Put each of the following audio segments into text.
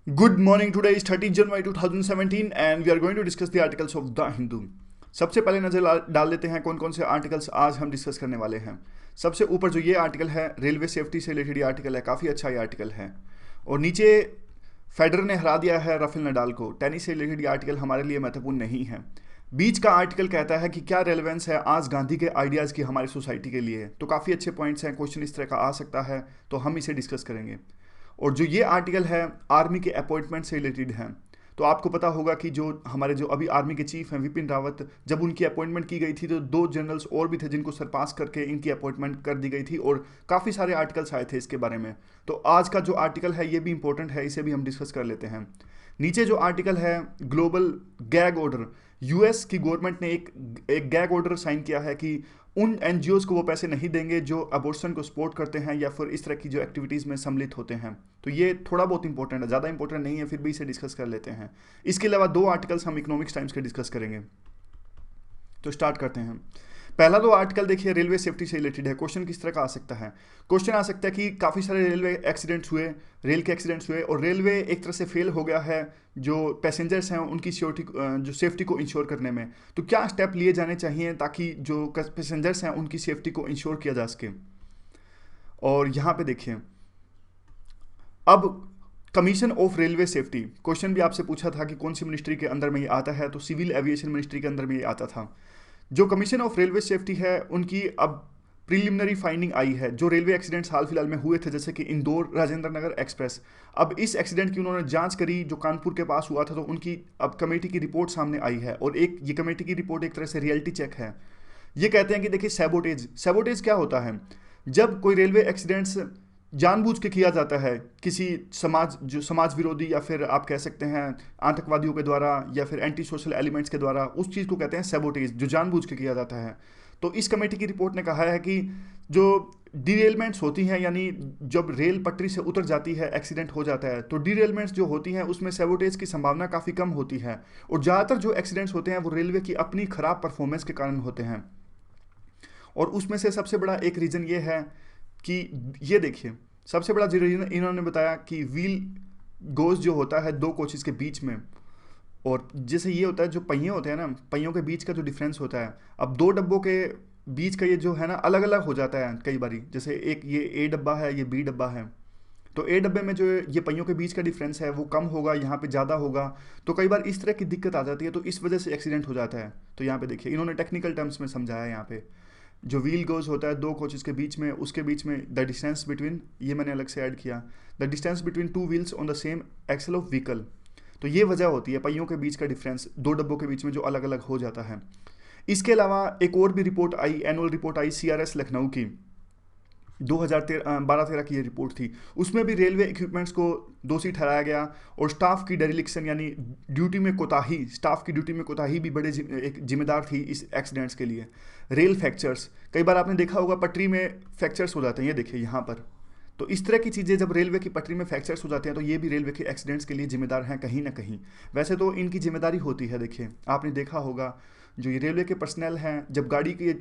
Good morning. Today is 30 January 2017 and we are going to discuss the articles of The Hindu. सबसे पहले नजर डाल लेते हैं कौन कौन से आर्टिकल्स आज हम डिस्कस करने वाले हैं। सबसे ऊपर जो ये आर्टिकल है रेलवे सेफ्टी से रिलेटेड ये आर्टिकल है, काफ़ी अच्छा ये आर्टिकल है। और नीचे फेडरर ने हरा दिया है राफेल नडाल को। टेनिस से रिलेटेड ये आर्टिकल हमारे लिए महत्वपूर्ण नहीं है। बीच का आर्टिकल कहता है कि क्या रेलेवेंस है आज गांधी के आइडियाज़ की हमारी सोसाइटी के लिए। तो काफ़ी अच्छे पॉइंट्स हैं, क्वेश्चन इस तरह का आ सकता है, तो हम इसे डिस्कस करेंगे। और जो ये आर्टिकल है आर्मी के अपॉइंटमेंट से रिलेटेड है। तो आपको पता होगा कि जो हमारे जो अभी आर्मी के चीफ हैं विपिन रावत, जब उनकी अपॉइंटमेंट की गई थी तो दो जनरल्स और भी थे जिनको सरपास करके इनकी अपॉइंटमेंट कर दी गई थी और काफ़ी सारे आर्टिकल्स आए थे इसके बारे में। तो आज का जो आर्टिकल है ये भी इंपॉर्टेंट है, इसे भी हम डिस्कस कर लेते हैं। नीचे जो आर्टिकल है ग्लोबल गैग ऑर्डर, यूएस की गवर्नमेंट ने एक गैग ऑर्डर साइन किया है कि उन एनजीओज को वो पैसे नहीं देंगे जो अबॉर्शन को सपोर्ट करते हैं या फिर इस तरह की जो एक्टिविटीज़ में सम्मिलित होते हैं। तो ये थोड़ा बहुत इंपॉर्टेंट है, ज़्यादा इंपॉर्टेंट नहीं है, फिर भी इसे डिस्कस कर लेते हैं। इसके अलावा दो आर्टिकल्स हम इकोनॉमिक्स टाइम्स के डिस्कस करेंगे। तो स्टार्ट करते हैं। पहला दो आर्टिकल देखिए रेलवे सेफ्टी से रिलेटेड है। क्वेश्चन किस तरह का आ सकता है? क्वेश्चन आ सकता है कि काफ़ी सारे रेलवे एक्सीडेंट्स हुए, रेल के एक्सीडेंट्स हुए और रेलवे एक तरह से फेल हो गया है जो पैसेंजर्स हैं उनकी सिक्योरिटी जो सेफ्टी को इंश्योर करने में। तो क्या स्टेप लिए जाने चाहिए ताकि जो पैसेंजर्स हैं उनकी सेफ्टी को इंश्योर किया जा सके। और यहाँ पे देखिए अब commission of railway safety, question भी आपसे पूछा था कि कौन सी मिनिस्ट्री के अंदर में ये आता है, तो सिविल एविएशन मिनिस्ट्री के अंदर में ये आता था। जो कमीशन ऑफ रेलवे सेफ्टी है उनकी अब प्रीलिमिनरी फाइंडिंग आई है जो रेलवे एक्सीडेंट्स हाल फिलहाल में हुए थे, जैसे कि इंदौर राजेंद्र नगर एक्सप्रेस। अब इस एक्सीडेंट की उन्होंने जांच करी जो कानपुर के पास हुआ था, तो उनकी अब कमेटी की रिपोर्ट सामने आई है और एक ये कमेटी की रिपोर्ट एक तरह से रियलिटी चेक है। ये कहते हैं कि देखिए सैबोटेज, सैबोटेज क्या होता है? जब कोई रेलवे एक्सीडेंट्स जानबूझ के किया जाता है किसी समाज विरोधी या फिर आप कह सकते हैं आतंकवादियों के द्वारा या फिर एंटी सोशल एलिमेंट्स के द्वारा, उस चीज़ को कहते हैं सैबोटेज, जो जानबूझ के किया जाता है। तो इस कमेटी की रिपोर्ट ने कहा है कि जो डीरेलमेंट्स होती हैं, यानी जब रेल पटरी से उतर जाती है, एक्सीडेंट हो जाता है, तो डीरेलमेंट्स जो होती हैं उसमें सैबोटेज की संभावना काफ़ी कम होती है। और ज़्यादातर जो एक्सीडेंट्स होते हैं वो रेलवे की अपनी ख़राब परफॉर्मेंस के कारण होते हैं। और उसमें से सबसे बड़ा एक रीज़न ये है कि ये देखिए सबसे बड़ा रीज़न इन्होंने बताया कि व्हील गोज जो होता है दो कोचेस के बीच में, और जैसे ये होता है जो पहिए होते हैं ना, पहियों के बीच का जो डिफरेंस होता है, अब दो डब्बों के बीच का ये जो है ना अलग अलग हो जाता है कई बारी। जैसे एक ये ए डब्बा है, ये बी डब्बा है, तो ए डब्बे में जो ये पहियों के बीच का डिफरेंस है वो कम होगा, यहाँ पे ज़्यादा होगा। तो कई बार इस तरह की दिक्कत आ जाती है, तो इस वजह से एक्सीडेंट हो जाता है। तो यहाँ पे देखिए इन्होंने टेक्निकल टर्म्स में समझाया। यहाँ पे जो व्हील गोज होता है दो कोचेस के बीच में, उसके बीच में द डिस्टेंस बिटवीन, ये मैंने अलग से ऐड किया, the distance between two wheels on the same axle of vehicle. तो ये वजह होती है पहियों के बीच का डिफरेंस दो डब्बों के बीच में जो अलग अलग हो जाता है। इसके अलावा एक और भी रिपोर्ट आई, एनुअल रिपोर्ट आई सीआरएस लखनऊ की, 2012-13 की ये रिपोर्ट थी। उसमें भी रेलवे इक्विपमेंट्स को दोषी ठहराया गया और स्टाफ की डेरिलिक्शन यानी ड्यूटी में कोताही, स्टाफ की ड्यूटी में कोताही भी एक जिम्मेदार थी इस एक्सीडेंट्स के लिए। रेल फ्रैक्चर्स, कई बार आपने देखा होगा पटरी में फ्रैक्चर्स हो जाते हैं, ये देखिए यहाँ पर। तो इस तरह की चीज़ें जब रेलवे की पटरी में फ्रैक्चर्स हो जाते हैं तो ये भी रेलवे के एक्सीडेंट्स के लिए जिम्मेदार हैं कहीं ना कहीं। वैसे तो इनकी जिम्मेदारी होती है, देखिए आपने देखा होगा जो ये रेलवे के पर्सनल हैं जब गाड़ी की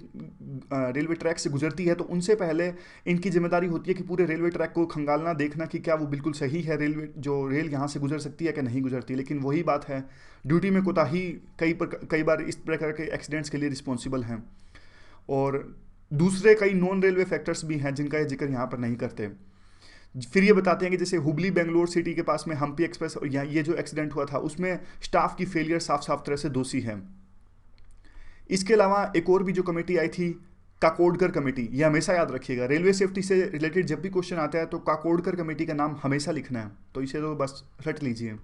रेलवे ट्रैक से गुजरती है तो उनसे पहले इनकी जिम्मेदारी होती है कि पूरे रेलवे ट्रैक को खंगालना, देखना कि क्या वो बिल्कुल सही है, रेलवे जो रेल यहाँ से गुजर सकती है कि नहीं गुजरती। लेकिन वही बात है, ड्यूटी में कोताही कई बार इस प्रकार के एक्सीडेंट्स के लिए रिस्पॉन्सिबल हैं। और दूसरे कई नॉन रेलवे फैक्टर्स भी हैं जिनका ये जिक्र यहाँ पर नहीं करते। फिर ये बताते हैं कि जैसे हुबली बेंगलोर सिटी के पास में हम्पी एक्सप्रेस और यहाँ ये जो एक्सीडेंट हुआ था उसमें स्टाफ की फेलियर साफ साफ तरह से दोषी है। इसके अलावा एक और भी जो कमेटी आई थी काकोडकर कमेटी, ये हमेशा याद रखिएगा, रेलवे सेफ्टी से रिलेटेड जब भी क्वेश्चन आता है तो काकोडकर कमेटी का नाम हमेशा लिखना है, तो इसे तो बस रट लीजिए।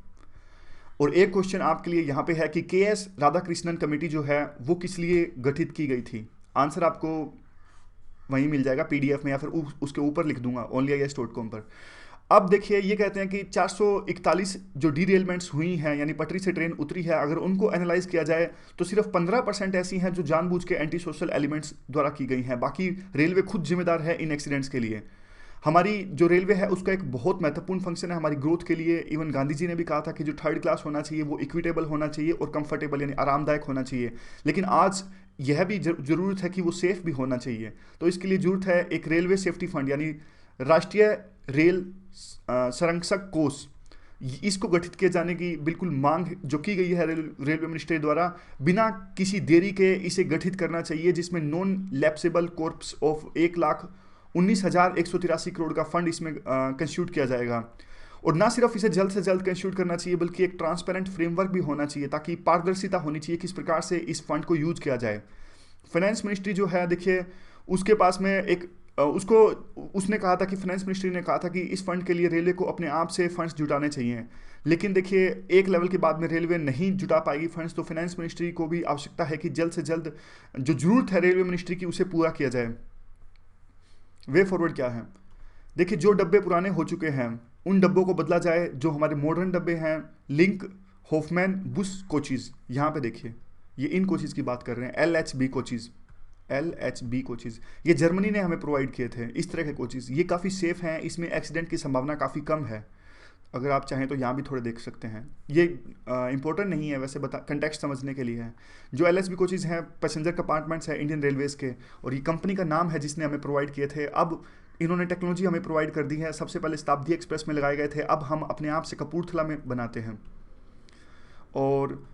और एक क्वेश्चन आपके लिए यहाँ पे है कि के एस राधाकृष्णन कमेटी जो है वो किस लिए गठित की गई थी। आंसर आपको वहीं मिल जाएगा पीडीएफ में या फिर उसके ऊपर लिख दूंगा onlyis.com पर। अब देखिए ये कहते हैं कि 441 जो डीरेलमेंट्स हुई हैं यानी पटरी से ट्रेन उतरी है, अगर उनको एनालाइज किया जाए तो सिर्फ 15% ऐसी हैं जो जानबूझ के एंटी सोशल एलिमेंट्स द्वारा की गई हैं। बाकी रेलवे खुद जिम्मेदार है इन एक्सीडेंट्स के लिए। हमारी जो रेलवे है उसका एक बहुत महत्वपूर्ण फंक्शन है हमारी ग्रोथ के लिए। इवन गांधी जी ने भी कहा था कि जो थर्ड क्लास होना चाहिए वो इक्विटेबल होना चाहिए और कंफर्टेबल यानी आरामदायक होना चाहिए। लेकिन आज यह भी ज़रूरत है कि वो सेफ भी होना चाहिए। तो इसके लिए ज़रूरत है एक रेलवे सेफ्टी फंड यानी राष्ट्रीय रेल संरक्षक कोष, इसको गठित किए जाने की बिल्कुल मांग जो की गई है रेलवे मिनिस्ट्री द्वारा, बिना किसी देरी के इसे गठित करना चाहिए, जिसमें non lapsable corps of 1,19,183 crore का फंड इसमें कंस्टिट्यूट किया जाएगा। और ना सिर्फ इसे जल्द से जल्द कंस्टिट्यूट करना चाहिए, बल्कि एक ट्रांसपेरेंट फ्रेमवर्क भी होना चाहिए, ताकि पारदर्शिता होनी चाहिए किस प्रकार से इस फंड को यूज किया जाए। फाइनेंस मिनिस्ट्री जो है देखिए, उसके पास में एक उसको उसने कहा था कि फाइनेंस मिनिस्ट्री ने कहा था कि इस फंड के लिए रेलवे को अपने आप से फंड्स जुटाने चाहिए, लेकिन देखिए एक लेवल के बाद में रेलवे नहीं जुटा पाएगी फंड्स, तो फाइनेंस मिनिस्ट्री को भी आवश्यकता है कि जल्द से जल्द जो जरूरत है रेलवे मिनिस्ट्री की उसे पूरा किया जाए। वे फॉरवर्ड क्या है? देखिए, जो डब्बे पुराने हो चुके हैं उन डब्बों को बदला जाए, जो हमारे मॉडर्न डब्बे हैं, लिंक, होफमैन, बुश कोचेज, यहाँ पे देखिए ये इन कोचेज की बात कर रहे हैं, LHB कोचेज, LHB कोचेज, ये जर्मनी ने हमें प्रोवाइड किए थे। इस तरह के कोचेज ये काफ़ी सेफ़ हैं, इसमें एक्सीडेंट की संभावना काफ़ी कम है। अगर आप चाहें तो यहाँ भी थोड़े देख सकते हैं, ये इंपॉर्टेंट नहीं है वैसे, बता कंटेक्स्ट समझने के लिए है। जो LHB कोचेज हैं पैसेंजर कंपार्टमेंट्स है इंडियन रेलवेज़ के, और ये कंपनी का नाम है जिसने हमें प्रोवाइड किए थे। अब इन्होंने टेक्नोलॉजी हमें प्रोवाइड कर दी है, सबसे पहले शताब्दी एक्सप्रेस में लगाए गए थे, अब हम अपने आप से कपूरथला में बनाते हैं। और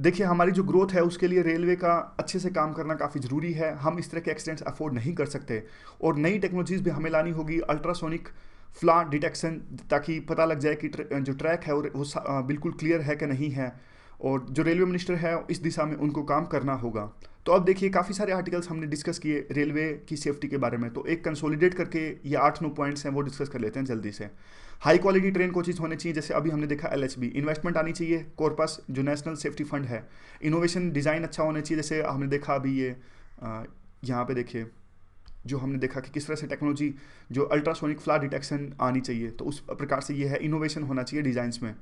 देखिए हमारी जो ग्रोथ है उसके लिए रेलवे का अच्छे से काम करना काफ़ी ज़रूरी है, हम इस तरह के एक्सीडेंट्स अफोर्ड नहीं कर सकते। और नई टेक्नोलॉजीज़ भी हमें लानी होगी, अल्ट्रासोनिक फ्ला डिटेक्शन, ताकि पता लग जाए कि जो ट्रैक है वो बिल्कुल क्लियर है कि नहीं है, और जो रेलवे मिनिस्टर है इस दिशा में उनको काम करना होगा। तो अब देखिए काफ़ी सारे आर्टिकल्स हमने डिस्कस किए रेलवे की सेफ्टी के बारे में, तो एक कंसोलिडेट करके ये 8-9 पॉइंट्स हैं वो डिस्कस कर लेते हैं जल्दी से। हाई क्वालिटी ट्रेन कोचेज होने चाहिए, जैसे अभी हमने देखा LHB, इन्वेस्टमेंट आनी चाहिए, कॉर्पस जो नेशनल सेफ्टी फंड है, इनोवेशन डिज़ाइन अच्छा होना चाहिए, जैसे हमने देखा अभी ये यहाँ पे देखिए जो हमने देखा कि किस तरह से टेक्नोलॉजी जो अल्ट्रासोनिक फ्ला डिटेक्शन आनी चाहिए, तो उस प्रकार से ये है, इनोवेशन होना चाहिए डिज़ाइंस में।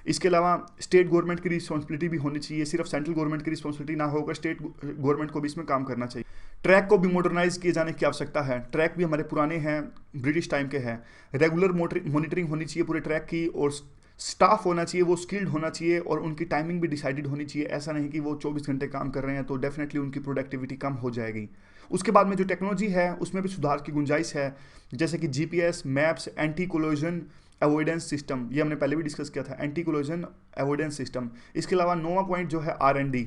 इसके अलावा स्टेट गवर्नमेंट की रिस्पॉन्सिबिलिटी भी होनी चाहिए, सिर्फ सेंट्रल गवर्नमेंट की रिस्पॉन्सिबिलिटी ना होकर स्टेट गवर्नमेंट को भी इसमें काम करना चाहिए। ट्रैक को भी मॉडर्नाइज किए जाने की आवश्यकता है, ट्रैक भी हमारे पुराने हैं, ब्रिटिश टाइम के हैं। रेगुलर मॉनिटरिंग होनी चाहिए पूरे ट्रैक की, और स्टाफ होना चाहिए वो स्किल्ड होना चाहिए, और उनकी टाइमिंग भी डिसाइडेड होनी चाहिए। ऐसा नहीं कि वो 24 घंटे काम कर रहे हैं, तो डेफिनेटली उनकी प्रोडक्टिविटी कम हो जाएगी। उसके बाद में जो टेक्नोलॉजी है उसमें भी सुधार की गुंजाइश है, जैसे कि GPS, maps, anti collision avoidance system, ये हमने पहले भी डिस्कस किया था, एंटी कोलिजन अवॉइडेंस सिस्टम। इसके अलावा 9वां पॉइंट जो है R&D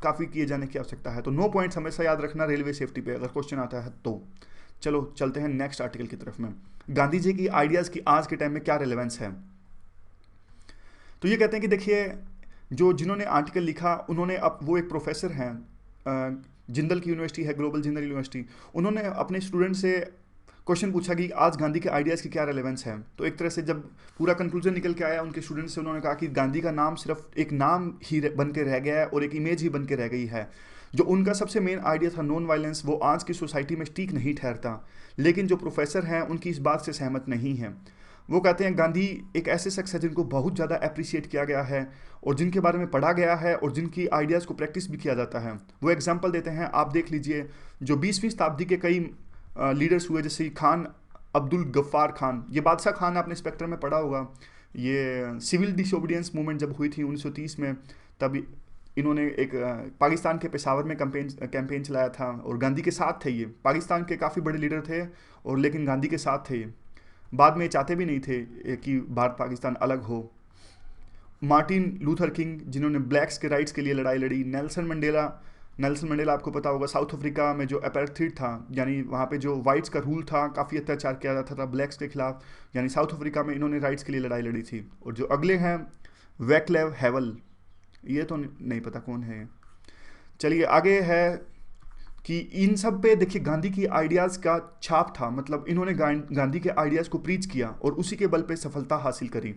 काफ़ी किए जाने की आवश्यकता है। तो 9 पॉइंट्स हमेशा याद रखना रेलवे सेफ्टी पे, अगर क्वेश्चन आता है तो। चलो चलते हैं नेक्स्ट आर्टिकल की तरफ में। गांधी जी की आइडियाज़ की आज के टाइम में क्या रिलेवेंस है? तो ये कहते हैं कि देखिए जो जिन्होंने आर्टिकल लिखा उन्होंने अब वो एक प्रोफेसर हैं, जिंदल की यूनिवर्सिटी है, ग्लोबल जिंदल यूनिवर्सिटी, उन्होंने अपने स्टूडेंट से क्वेश्चन पूछा कि आज गांधी के आइडियाज़ की क्या रेलेवेंस है। तो एक तरह से जब पूरा कंक्लूजन निकल के आया उनके स्टूडेंट से, उन्होंने कहा कि गांधी का नाम सिर्फ एक नाम ही बन के रह गया है और एक इमेज ही बन के रह गई है। जो उनका सबसे मेन आइडिया था नॉन वायलेंस, वो आज की सोसाइटी में ठीक नहीं ठहरता। लेकिन जो प्रोफेसर हैं उनकी इस बात से सहमत नहीं है। वो कहते हैं गांधी एक ऐसे शख्स है जिनको बहुत ज़्यादा अप्रिशिएट किया गया है और जिनके बारे में पढ़ा गया है और जिनकी आइडियाज़ को प्रैक्टिस भी किया जाता है। वो एग्जांपल देते हैं, आप देख लीजिए जो 20वीं शताब्दी के कई लीडर्स हुए, जैसे खान अब्दुल गफ्फार खान, ये बादशाह खान आपने स्पेक्ट्रम में पढ़ा होगा। ये सिविल डिसोबीडियंस मूवमेंट जब हुई थी 1930 में, तब इन्होंने एक पाकिस्तान के पेशावर में कैंपेन चलाया था और गांधी के साथ थे। ये पाकिस्तान के काफ़ी बड़े लीडर थे और लेकिन गांधी के साथ थे। बाद में ये चाहते भी नहीं थे कि भारत पाकिस्तान अलग हो। मार्टिन लूथर किंग जिन्होंने ब्लैक्स के राइट्स के लिए लड़ाई लड़ी। नेल्सन मंडेला आपको पता होगा, साउथ अफ्रीका में जो अपार्थाइड था, यानी वहाँ पे जो वाइट्स का रूल था, काफ़ी अत्याचार किया जाता था ब्लैक्स के खिलाफ, यानी साउथ अफ्रीका में इन्होंने राइट्स के लिए लड़ाई लड़ी थी। और जो अगले हैं वैक्लेव हैवल, ये तो नहीं पता कौन है। चलिए आगे है कि इन सब पे देखिए गांधी की आइडियाज़ का छाप था, मतलब इन्होंने गांधी के आइडियाज़ को प्रीच किया और उसी के बल पे सफलता हासिल करी।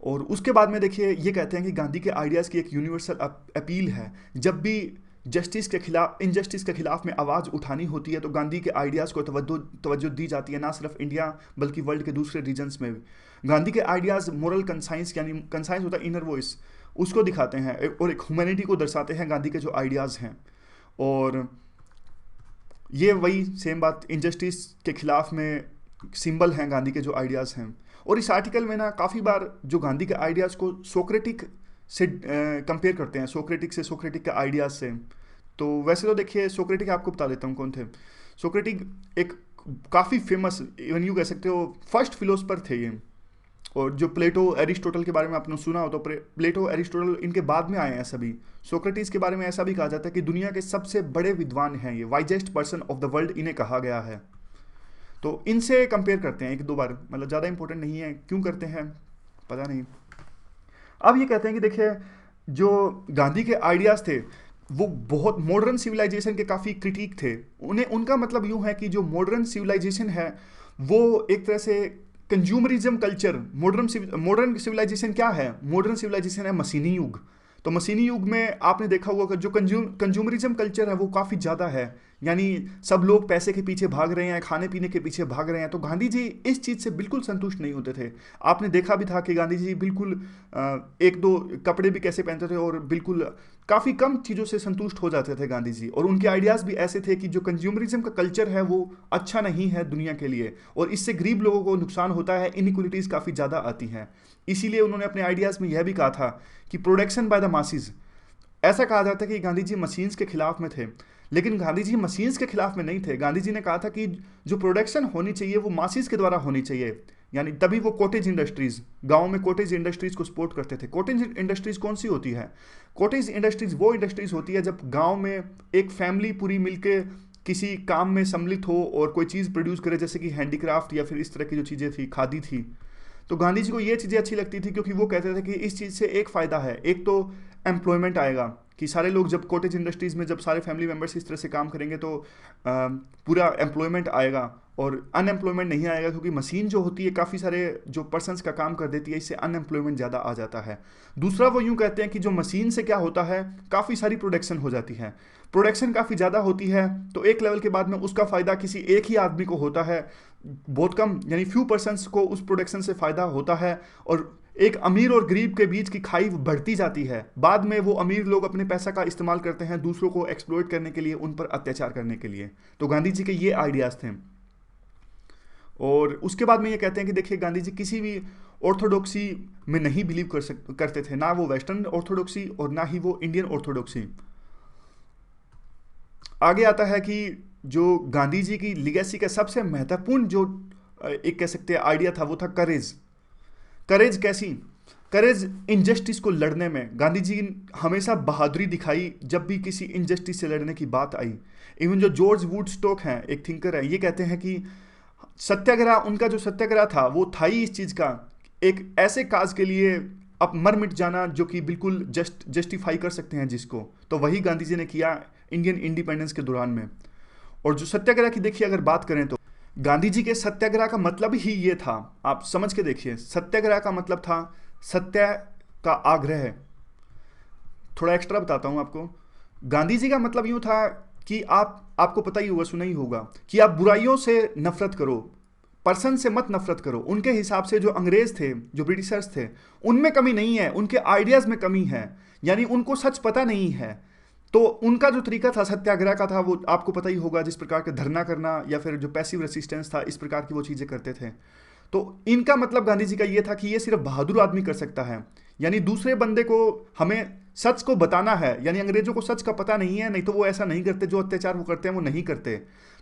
और उसके बाद में देखिए ये कहते हैं कि गांधी के आइडियाज़ की एक यूनिवर्सल अपील है। जब भी जस्टिस के खिलाफ, इनजस्टिस के खिलाफ में आवाज़ उठानी होती है तो गांधी के आइडियाज़ को तवज्जो दी जाती है, ना सिर्फ इंडिया बल्कि वर्ल्ड के दूसरे रीजन्स में भी। गांधी के आइडियाज़ मोरल कंसाइंस, यानी कंसाइंस होता है इनर वॉइस, उसको दिखाते हैं और एक ह्यूमैनिटी को दर्शाते हैं गांधी के जो आइडियाज़ हैं। और ये वही सेम बात इनजस्टिस के खिलाफ में सिंबल हैं गांधी के जो आइडियाज़ हैं। और इस आर्टिकल में ना काफ़ी बार जो गांधी के आइडियाज़ को सोक्रेटिक से कंपेयर करते हैं, सोक्रेटिक के आइडियाज़ से। तो वैसे तो देखिए सोक्रेटिक आपको बता देता हूँ कौन थे। सोक्रेटिक एक काफ़ी फेमस, इवन यू कह सकते हो फर्स्ट फिलोसफर थे ये, और जो प्लेटो एरिस्टोटल के बारे में आपने सुना हो तो प्लेटो एरिस्टोटल इनके बाद में आए हैं सभी। सोक्रेटिस के बारे में ऐसा भी कहा जाता है कि दुनिया के सबसे बड़े विद्वान हैं, ये wisest person of the world इन्हें कहा गया है। तो इनसे कंपेयर करते हैं एक दो बार, मतलब ज़्यादा इंपॉर्टेंट नहीं है, क्यों करते हैं पता नहीं। अब ये कहते हैं कि देखिए जो गांधी के आइडियाज़ थे वो बहुत मॉडर्न सिविलाइजेशन के काफ़ी क्रिटिक थे। उन्हें उनका मतलब यूँ है कि जो मॉडर्न सिविलाइजेशन है वो एक तरह से कंज्यूमरिज्म कल्चर, मॉडर्न सिविलाइजेशन क्या है, मॉडर्न सिविलाइजेशन है मशीनी युग। तो मशीनी युग में आपने देखा होगा कि जो कंज्यूमरिज्म कल्चर है वो काफ़ी ज़्यादा है, यानी सब लोग पैसे के पीछे भाग रहे हैं, खाने पीने के पीछे भाग रहे हैं। तो गांधी जी इस चीज़ से बिल्कुल संतुष्ट नहीं होते थे। आपने देखा भी था कि गांधी जी बिल्कुल एक दो कपड़े भी कैसे पहनते थे और बिल्कुल काफ़ी कम चीज़ों से संतुष्ट हो जाते थे गांधी जी। और उनके आइडियाज़ भी ऐसे थे कि जो कंज्यूमरिज्म का कल्चर है वो अच्छा नहीं है दुनिया के लिए, और इससे गरीब लोगों को नुकसान होता है, इनइक्वलिटीज़ काफ़ी ज़्यादा आती हैं। इसीलिए उन्होंने अपने आइडियाज़ में यह भी कहा था कि प्रोडक्शन बाय द मासिस। ऐसा कहा जाता है कि गांधी जी मशीन्स के खिलाफ में थे, लेकिन गांधी जी मशीन्स के खिलाफ में नहीं थे। गांधी जी ने कहा था कि जो प्रोडक्शन होनी चाहिए वो मासिस के द्वारा होनी चाहिए, यानी तभी वो कॉटेज इंडस्ट्रीज, गांव में कॉटेज इंडस्ट्रीज को सपोर्ट करते थे। कॉटेज इंडस्ट्रीज कौन सी होती है? कॉटेज इंडस्ट्रीज वो इंडस्ट्रीज होती है जब गांव में एक फैमिली पूरी मिलके किसी काम में सम्मिलित हो और कोई चीज़ प्रोड्यूस करे, जैसे कि हैंडीक्राफ्ट या फिर इस तरह की जो चीज़ें थी, खादी थी। तो गांधी जी को ये चीज़ें अच्छी लगती थी क्योंकि वो कहते थे कि इस चीज़ से एक फ़ायदा है, एक तो एम्प्लॉयमेंट आएगा कि सारे लोग जब कॉटेज इंडस्ट्रीज़ में जब सारे फैमिली मेम्बर्स इस तरह से काम करेंगे तो पूरा एम्प्लॉयमेंट आएगा और अनएम्प्लॉयमेंट नहीं आएगा, क्योंकि मशीन जो होती है काफ़ी सारे जो पर्सन्स का काम कर देती है, इससे अनएम्प्लॉयमेंट ज़्यादा आ जाता है। दूसरा वो यूँ कहते हैं कि जो मशीन से क्या होता है, काफ़ी सारी प्रोडक्शन हो जाती है, प्रोडक्शन काफ़ी ज़्यादा होती है, तो एक लेवल के बाद में उसका फ़ायदा किसी एक ही आदमी को होता है, बहुत कम यानी फ्यू पर्सन्स को उस प्रोडक्शन से फ़ायदा होता है, और एक अमीर और गरीब के बीच की खाई बढ़ती जाती है। बाद में वो अमीर लोग अपने पैसा का इस्तेमाल करते हैं दूसरों को एक्सप्लॉइट करने के लिए, उन पर अत्याचार करने के लिए। तो गांधी जी के ये आइडियाज़ थे। और उसके बाद में ये कहते हैं कि देखिए गांधी जी किसी भी ऑर्थोडॉक्सी में नहीं बिलीव करते थे, ना वो वेस्टर्न ऑर्थोडॉक्सी और ना ही वो इंडियन ऑर्थोडॉक्सी। आगे आता है कि जो गांधी जी की लिगेसी का सबसे महत्वपूर्ण जो एक कह सकते हैं आइडिया था वो था करेज। करेज कैसी? करेज इनजस्टिस को लड़ने में। गांधी जी हमेशा बहादुरी दिखाई जब भी किसी इनजस्टिस से लड़ने की बात आई। इवन जो जॉर्ज वुडस्टॉक हैं, एक थिंकर है, ये कहते हैं कि सत्याग्रह, उनका जो सत्याग्रह था वो था ही इस चीज़ का, एक ऐसे काज के लिए अब मर मिट जाना जो कि बिल्कुल जस्टिफाई कर सकते हैं जिसको, तो वही गांधी जी ने किया इंडियन इंडिपेंडेंस के दौरान में। और जो सत्याग्रह की देखिए अगर बात करें तो गांधी जी के सत्याग्रह का मतलब ही ये था, आप समझ के देखिए, सत्याग्रह का मतलब था सत्य का आग्रह। थोड़ा एक्स्ट्रा बताता हूँ आपको। गांधी जी का मतलब यूँ था कि आपको पता ही होगा, सुना ही होगा कि आप बुराइयों से नफरत करो, पर्सन से मत नफरत करो। उनके हिसाब से जो अंग्रेज थे, जो ब्रिटिशर्स थे, उनमें कमी नहीं है, उनके आइडियाज़ में कमी है, यानी उनको सच पता नहीं है। तो उनका जो तरीका था सत्याग्रह का था वो आपको पता ही होगा, जिस प्रकार के धरना करना या फिर जो पैसिव रेसिस्टेंस था, इस प्रकार की वो चीज़ें करते थे। तो इनका मतलब गांधी जी का ये था कि ये सिर्फ बहादुर आदमी कर सकता है, यानी दूसरे बंदे को हमें सच को बताना है, यानी अंग्रेजों को सच का पता नहीं है, नहीं तो वो ऐसा नहीं करते, जो अत्याचार वो करते हैं वो नहीं करते।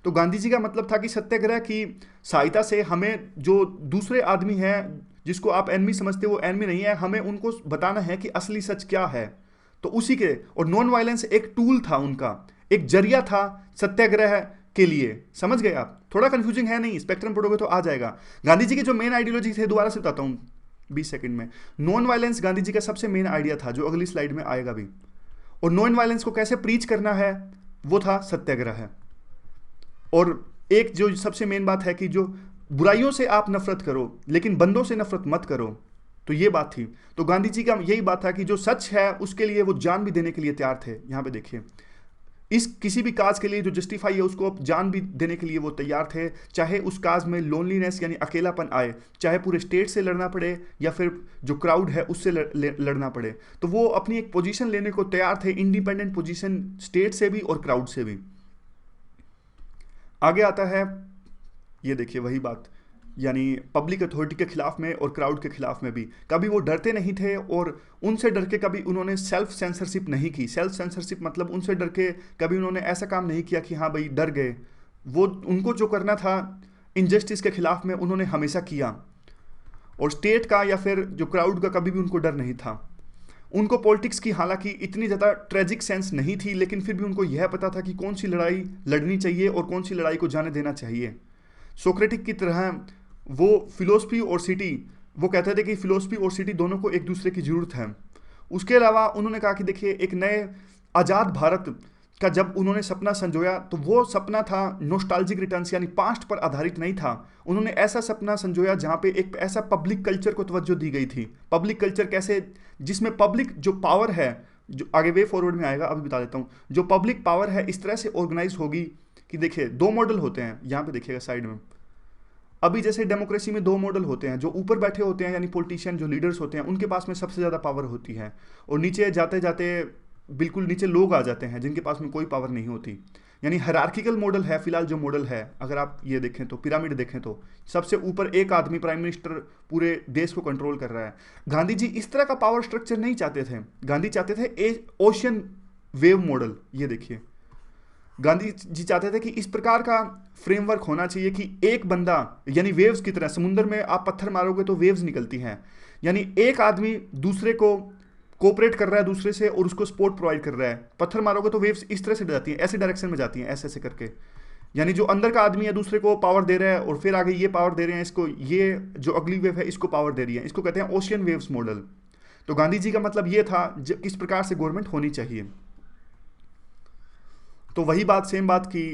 तो गांधी जी का मतलब था कि सत्याग्रह की सहायता से हमें जो दूसरे आदमी हैं जिसको आप एनमी समझते वो एनमी नहीं है, हमें उनको बताना है कि असली सच क्या है। तो उसी के, और नॉन वायलेंस एक टूल था उनका, एक जरिया था सत्याग्रह के लिए। समझ गए आप? थोड़ा कंफ्यूजिंग है नहीं, स्पेक्ट्रम पढ़ोगे तो आ जाएगा। गांधी जी के जो मेन आइडियोलॉजी थे, दोबारा से बताता हूँ 20 सेकंड में। नॉन वायलेंस गांधी जी का सबसे मेन आइडिया था, जो अगली स्लाइड में आएगा भी। और नॉन वायलेंस को कैसे प्रीच करना है वो था सत्याग्रह। और एक जो सबसे मेन बात है कि जो बुराइयों से आप नफरत करो लेकिन बंदों से नफरत मत करो, तो ये बात थी। तो गांधी जी का यही बात था कि जो सच है उसके लिए वो जान भी देने के लिए तैयार थे। यहाँ पे देखिए, इस किसी भी काज के लिए जो जस्टिफाई है उसको अब जान भी देने के लिए वो तैयार थे, चाहे उस काज में लोनलीनेस यानी अकेलापन आए, चाहे पूरे स्टेट से लड़ना पड़े या फिर जो क्राउड है उससे लड़ना पड़े। तो वो अपनी एक पोजीशन लेने को तैयार थे, इंडिपेंडेंट पोजीशन, स्टेट से भी और क्राउड से भी। आगे आता है, ये देखिए वही बात, यानी पब्लिक अथॉरिटी के खिलाफ में और क्राउड के खिलाफ में भी कभी वो डरते नहीं थे, और उनसे डर के कभी उन्होंने सेल्फ सेंसरशिप नहीं की। सेल्फ सेंसरशिप मतलब उनसे डर के कभी उन्होंने ऐसा काम नहीं किया कि हाँ भाई डर गए। वो उनको जो करना था इनजस्टिस के खिलाफ में उन्होंने हमेशा किया। और स्टेट का या फिर जो क्राउड का कभी भी उनको डर नहीं था। उनको पॉलिटिक्स की हालांकि इतनी ज़्यादा ट्रेजिक सेंस नहीं थी, लेकिन फिर भी उनको यह पता था कि कौन सी लड़ाई लड़नी चाहिए और कौन सी लड़ाई को जाने देना चाहिए। सोक्रेटिक की तरह वो फिलोसफी और सिटी, वो कहते थे कि फिलोसफी और सिटी दोनों को एक दूसरे की ज़रूरत है। उसके अलावा उन्होंने कहा कि देखिए, एक नए आज़ाद भारत का जब उन्होंने सपना संजोया तो वो सपना था नोस्टाल्जिक रिटर्न्स, यानी पास्ट पर आधारित नहीं था। उन्होंने ऐसा सपना संजोया जहाँ पे एक ऐसा पब्लिक कल्चर को तवज्जो दी गई थी। पब्लिक कल्चर कैसे, जिसमें पब्लिक जो पावर है, जो आगे वे फॉरवर्ड में आएगा, अभी बता देता हूँ, जो पब्लिक पावर है इस तरह से ऑर्गेनाइज होगी कि देखिए 2 मॉडल होते हैं, यहाँ पे देखिएगा साइड में। अभी जैसे डेमोक्रेसी में 2 मॉडल होते हैं, जो ऊपर बैठे होते हैं यानी पॉलिटिशियन, जो लीडर्स होते हैं, उनके पास में सबसे ज़्यादा पावर होती है, और नीचे जाते जाते बिल्कुल नीचे लोग आ जाते हैं जिनके पास में कोई पावर नहीं होती। यानी हायरार्किकल मॉडल है फिलहाल जो मॉडल है। अगर आप ये देखें तो पिरामिड देखें तो सबसे ऊपर एक आदमी प्राइम मिनिस्टर पूरे देश को कंट्रोल कर रहा है। गांधी जी इस तरह का पावर स्ट्रक्चर नहीं चाहते थे। गांधी चाहते थे ओशियन वेव मॉडल। ये देखिए, गांधी जी चाहते थे कि इस प्रकार का फ्रेमवर्क होना चाहिए कि एक बंदा, यानी वेव्स की तरह, समुद्र में आप पत्थर मारोगे तो वेव्स निकलती हैं, यानी एक आदमी दूसरे को कोऑपरेट कर रहा है दूसरे से और उसको सपोर्ट प्रोवाइड कर रहा है। पत्थर मारोगे तो वेव्स इस तरह से जाती हैं, ऐसे डायरेक्शन में जाती हैं, ऐसे ऐसे करके। यानी जो अंदर का आदमी है दूसरे को पावर दे रहा है और फिर आगे ये पावर दे रहे हैं इसको, ये जो अगली वेव है इसको पावर दे रही है। इसको कहते हैं ओशियन वेव्स मॉडल। तो गांधी जी का मतलब ये था किस प्रकार से गवर्नमेंट होनी चाहिए। तो वही बात, सेम बात कि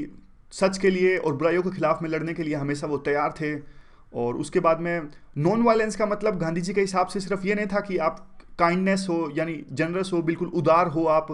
सच के लिए और बुराइयों के खिलाफ में लड़ने के लिए हमेशा वो तैयार थे। और उसके बाद में नॉन वायलेंस का मतलब गांधी जी के हिसाब से सिर्फ ये नहीं था कि आप काइंडनेस हो, यानी जनरस हो, बिल्कुल उदार हो आप।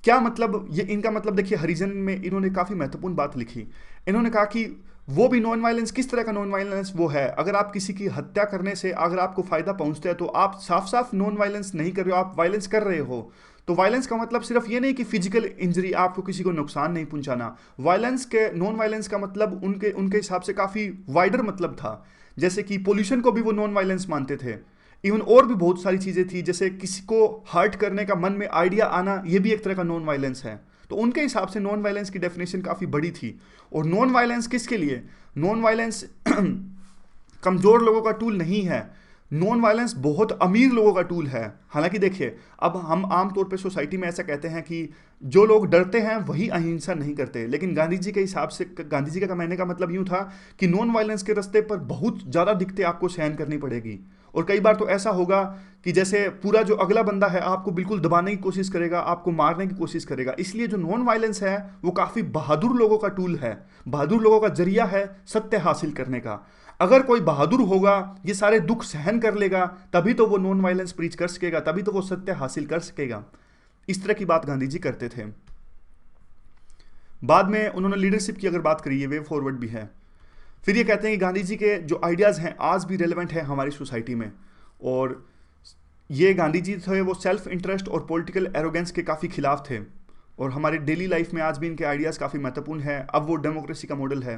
क्या मतलब, ये इनका मतलब देखिए, हरिजन में इन्होंने काफ़ी महत्वपूर्ण बात लिखी। इन्होंने कहा कि वो भी नॉन वायलेंस, किस तरह का नॉन वायलेंस वो है, अगर आप किसी की हत्या करने से अगर आपको फ़ायदा पहुंचता है तो आप साफ साफ नॉन वायलेंस नहीं कर रहे हो, आप वायलेंस कर रहे हो। तो वायलेंस का मतलब सिर्फ ये नहीं कि फिजिकल इंजरी, आपको किसी को नुकसान नहीं पहुंचाना। वायलेंस के, नॉन वायलेंस का मतलब उनके उनके हिसाब से काफ़ी वाइडर मतलब था। जैसे कि पोल्यूशन को भी वो नॉन वायलेंस मानते थे। इवन और भी बहुत सारी चीज़ें थी, जैसे किसी को हर्ट करने का मन में आइडिया आना, ये भी एक तरह का नॉन वायलेंस है। तो उनके हिसाब से नॉन वायलेंस की डेफिनेशन काफ़ी बड़ी थी। और नॉन वायलेंस किसके लिए? नॉन वायलेंस कमज़ोर लोगों का टूल नहीं है, नॉन वायलेंस बहुत अमीर लोगों का टूल है। हालांकि देखिए, अब हम आमतौर पे सोसाइटी में ऐसा कहते हैं कि जो लोग डरते हैं वही अहिंसा नहीं करते, लेकिन गांधी जी के हिसाब से, गांधी जी का कहने का मतलब यूँ था कि नॉन वायलेंस के रास्ते पर बहुत ज़्यादा दिक्कतें आपको सहन करनी पड़ेगी। और कई बार तो ऐसा होगा कि जैसे पूरा जो अगला बंदा है आपको बिल्कुल दबाने की कोशिश करेगा, आपको मारने की कोशिश करेगा। इसलिए जो नॉन वायलेंस है वो काफ़ी बहादुर लोगों का टूल है, बहादुर लोगों का जरिया है सत्य हासिल करने का। अगर कोई बहादुर होगा, ये सारे दुख सहन कर लेगा, तभी तो वो नॉन वायलेंस प्रीच कर सकेगा, तभी तो वो सत्य हासिल कर सकेगा। इस तरह की बात गांधी जी करते थे। बाद में उन्होंने लीडरशिप की अगर बात करी, ये वे फॉरवर्ड भी है। फिर ये कहते हैं कि गांधी जी के जो आइडियाज़ हैं आज भी रेलेवेंट है हमारी सोसाइटी में। और ये गांधी जी थे वो सेल्फ इंटरेस्ट और पॉलिटिकल एरोगेंस के काफ़ी खिलाफ थे। और हमारे डेली लाइफ में आज भी इनके आइडियाज़ काफ़ी महत्वपूर्ण हैं। अब वो डेमोक्रेसी का मॉडल है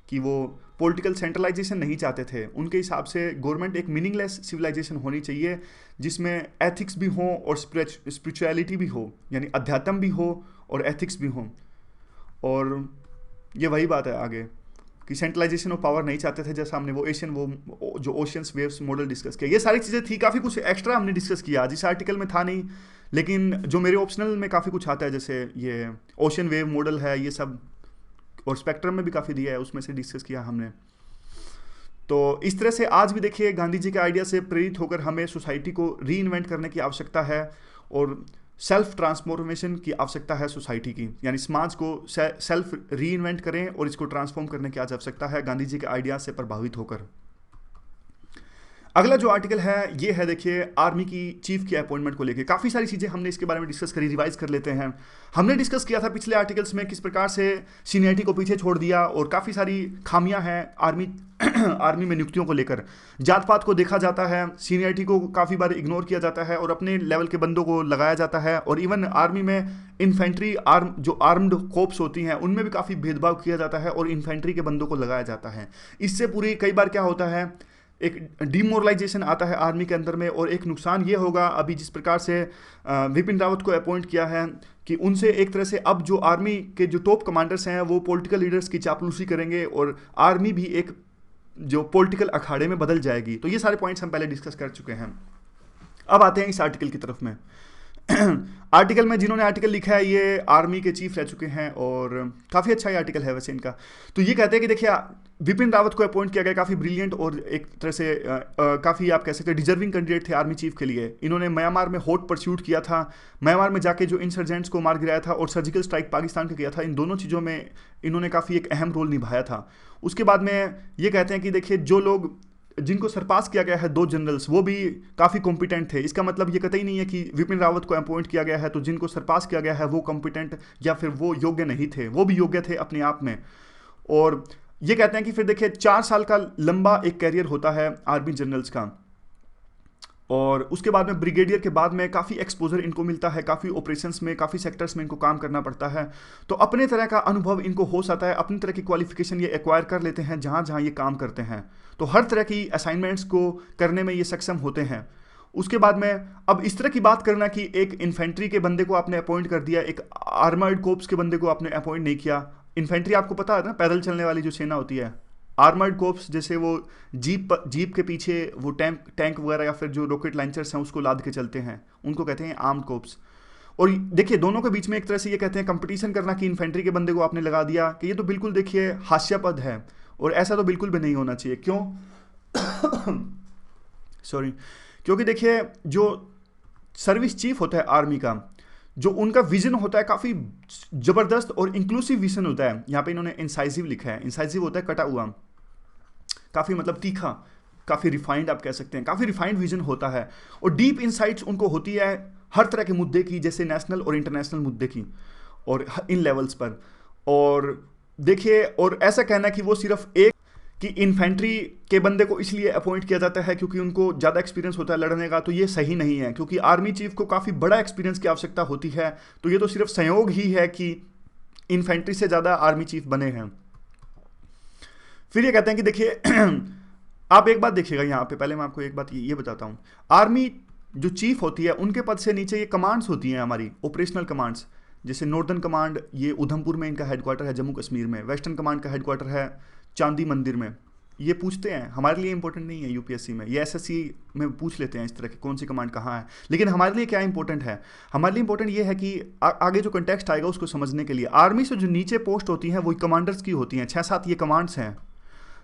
कि वो पॉलिटिकल सेंट्रलाइजेशन नहीं चाहते थे। उनके हिसाब से गवर्नमेंट एक मीनिंगलेस सिविलाइजेशन होनी चाहिए जिसमें एथिक्स भी हो और स्पिरिचुअलिटी भी हो, यानी अध्यात्म भी हो और एथिक्स भी हो। और ये वही बात है आगे कि सेंट्रलाइजेशन ऑफ पावर नहीं चाहते थे, जैसा हमने वो जो ओशियंस वेव्स मॉडल डिस्कस किया। ये सारी चीज़ें थी, काफ़ी कुछ एक्स्ट्रा हमने डिस्कस किया, जिस आर्टिकल में था नहीं, लेकिन जो मेरे ऑप्शनल में काफ़ी कुछ आता है, जैसे ये ओशन वेव मॉडल है, ये सब, और स्पेक्ट्रम में भी काफ़ी दिया है, उसमें से डिस्कस किया हमने। तो इस तरह से आज भी देखिए गांधी जी के आइडिया से प्रेरित होकर हमें सोसाइटी को री इन्वेंट करने की आवश्यकता है और सेल्फ ट्रांसफॉर्मेशन की आवश्यकता है सोसाइटी की, यानी समाज को सेल्फ री इन्वेंट करें और इसको ट्रांसफॉर्म करने की आज आवश्यकता है गांधी जी के आइडिया से प्रभावित होकर। अगला जो आर्टिकल है ये है, देखिए, आर्मी की चीफ की अपॉइंटमेंट को लेकर काफ़ी सारी चीज़ें हमने इसके बारे में डिस्कस करी, रिवाइज कर लेते हैं। हमने डिस्कस किया था पिछले आर्टिकल्स में किस प्रकार से सीनियरिटी को पीछे छोड़ दिया और काफ़ी सारी खामियां हैं आर्मी में नियुक्तियों को लेकर। जात पात को देखा जाता है, सीनियरिटी को काफ़ी बार इग्नोर किया जाता है और अपने लेवल के बंदों को लगाया जाता है। और इवन आर्मी में इन्फेंट्री जो आर्म्ड कोप्स होती हैं उनमें भी काफ़ी भेदभाव किया जाता है और इन्फेंट्री के बंदों को लगाया जाता है। इससे पूरी कई बार क्या होता है, एक डिमोरलाइजेशन आता है आर्मी के अंदर में। और एक नुकसान ये होगा, अभी जिस प्रकार से विपिन रावत को अपॉइंट किया है कि उनसे एक तरह से अब जो आर्मी के जो टॉप कमांडर्स हैं वो पॉलिटिकल लीडर्स की चापलूसी करेंगे और आर्मी भी एक जो पॉलिटिकल अखाड़े में बदल जाएगी। तो ये सारे पॉइंट्स हम पहले डिस्कस कर चुके हैं। अब आते हैं इस आर्टिकल की तरफ में। आर्टिकल में जिन्होंने आर्टिकल लिखा है ये आर्मी के चीफ रह चुके हैं और काफ़ी अच्छा ये आर्टिकल है वैसे इनका। तो ये कहते हैं कि देखिए विपिन रावत को अपॉइंट किया गया, काफ़ी ब्रिलियंट और एक तरह से काफ़ी आप कह सकते हैं डिजर्विंग कैंडिडेट थे आर्मी चीफ के लिए। इन्होंने म्यांमार में हॉट परस्यूट किया था, म्यांमार में जाके जो इंसर्जेंट्स को मार गिराया था और सर्जिकल स्ट्राइक पाकिस्तान का किया था। इन दोनों चीज़ों में इन्होंने काफ़ी एक अहम रोल निभाया था। उसके बाद में ये कहते हैं कि देखिए जो लोग जिनको सरपास किया गया है 2 जनरल्स, वो भी काफ़ी कॉम्पिटेंट थे। इसका मतलब ये कतई नहीं है कि विपिन रावत को अपॉइंट किया गया है तो जिनको सरपास किया गया है वो कॉम्पिटेंट या फिर वो योग्य नहीं थे, वो भी योग्य थे अपने आप में। और ये कहते हैं कि फिर देखिए 4 साल का लंबा एक कैरियर होता है आर्मी जनरल्स का, और उसके बाद में ब्रिगेडियर के बाद में काफ़ी एक्सपोजर इनको मिलता है, काफ़ी ऑपरेशंस में, काफ़ी सेक्टर्स में इनको काम करना पड़ता है। तो अपने तरह का अनुभव इनको हो सकता है, अपनी तरह की क्वालिफिकेशन ये एक्वायर कर लेते हैं जहाँ जहाँ ये काम करते हैं। तो हर तरह की असाइनमेंट्स को करने में ये सक्षम होते हैं। उसके बाद में अब इस तरह की बात करना कि एक इन्फेंट्री के बंदे को आपने अपॉइंट कर दिया, एक आर्मर्ड कोर्प्स के बंदे को आपने अपॉइंट नहीं किया। इन्फेंट्री आपको पता है ना, पैदल चलने वाली जो सेना होती है। आर्मर्ड कोर्प्स जैसे वो जीप के पीछे वो टैंक वगैरह या फिर जो रॉकेट लॉन्चर्स हैं उसको लाद के चलते हैं, उनको कहते हैं आर्म्ड कोर्प्स। और देखिए दोनों के बीच में एक तरह से ये कहते हैं कंपटीशन करना कि इन्फेंट्री के बंदे को आपने लगा दिया, कि ये तो बिल्कुल देखिए हास्यास्पद है और ऐसा तो बिल्कुल भी नहीं होना चाहिए। क्यों? सॉरी, क्योंकि देखिए जो सर्विस चीफ होता है आर्मी का, जो उनका विजन होता है काफ़ी ज़बरदस्त और इंक्लूसिव विजन होता है। यहाँ पे इन्होंने इंसाइसिव लिखा है, इंसाइसिव होता है कटा हुआ, काफ़ी मतलब तीखा, काफ़ी रिफाइंड आप कह सकते हैं, काफ़ी रिफाइंड विजन होता है। और डीप इंसाइट्स उनको होती है हर तरह के मुद्दे की, जैसे नेशनल और इंटरनेशनल मुद्दे की और इन लेवल्स पर। और देखिए, और ऐसा कहना कि वो सिर्फ एक कि इन्फेंट्री के बंदे को इसलिए अपॉइंट किया जाता है क्योंकि उनको ज़्यादा एक्सपीरियंस होता है लड़ने का, तो ये सही नहीं है, क्योंकि आर्मी चीफ को काफ़ी बड़ा एक्सपीरियंस की आवश्यकता होती है। तो ये तो सिर्फ संयोग ही है कि इन्फेंट्री से ज़्यादा आर्मी चीफ बने हैं। फिर ये कहते हैं कि देखिए आप एक बात देखिएगा यहाँ पे, पहले मैं आपको एक बात ये बताता हूँ। आर्मी जो चीफ होती है उनके पद से नीचे ये कमांड्स होती हैं, हमारी ऑपरेशनल कमांड्स। जैसे नॉर्दर्न कमांड ये उधमपुर में इनका हेडक्वार्टर है, जम्मू कश्मीर में। वेस्टर्न कमांड का हेडक्वार्टर है चांदी मंदिर में। ये पूछते हैं, हमारे लिए इंपॉर्टेंट नहीं है यूपीएससी में, ये एसएससी में पूछ लेते हैं इस तरह की कौन सी कमांड कहाँ है। लेकिन हमारे लिए क्या इंपॉर्टेंट है? हमारे लिए इंपॉर्टेंट ये है कि आगे जो कंटेक्स्ट आएगा उसको समझने के लिए आर्मी से जो नीचे पोस्ट होती हैं वो कमांडर्स की होती हैं, 6-7 ये कमांड्स हैं।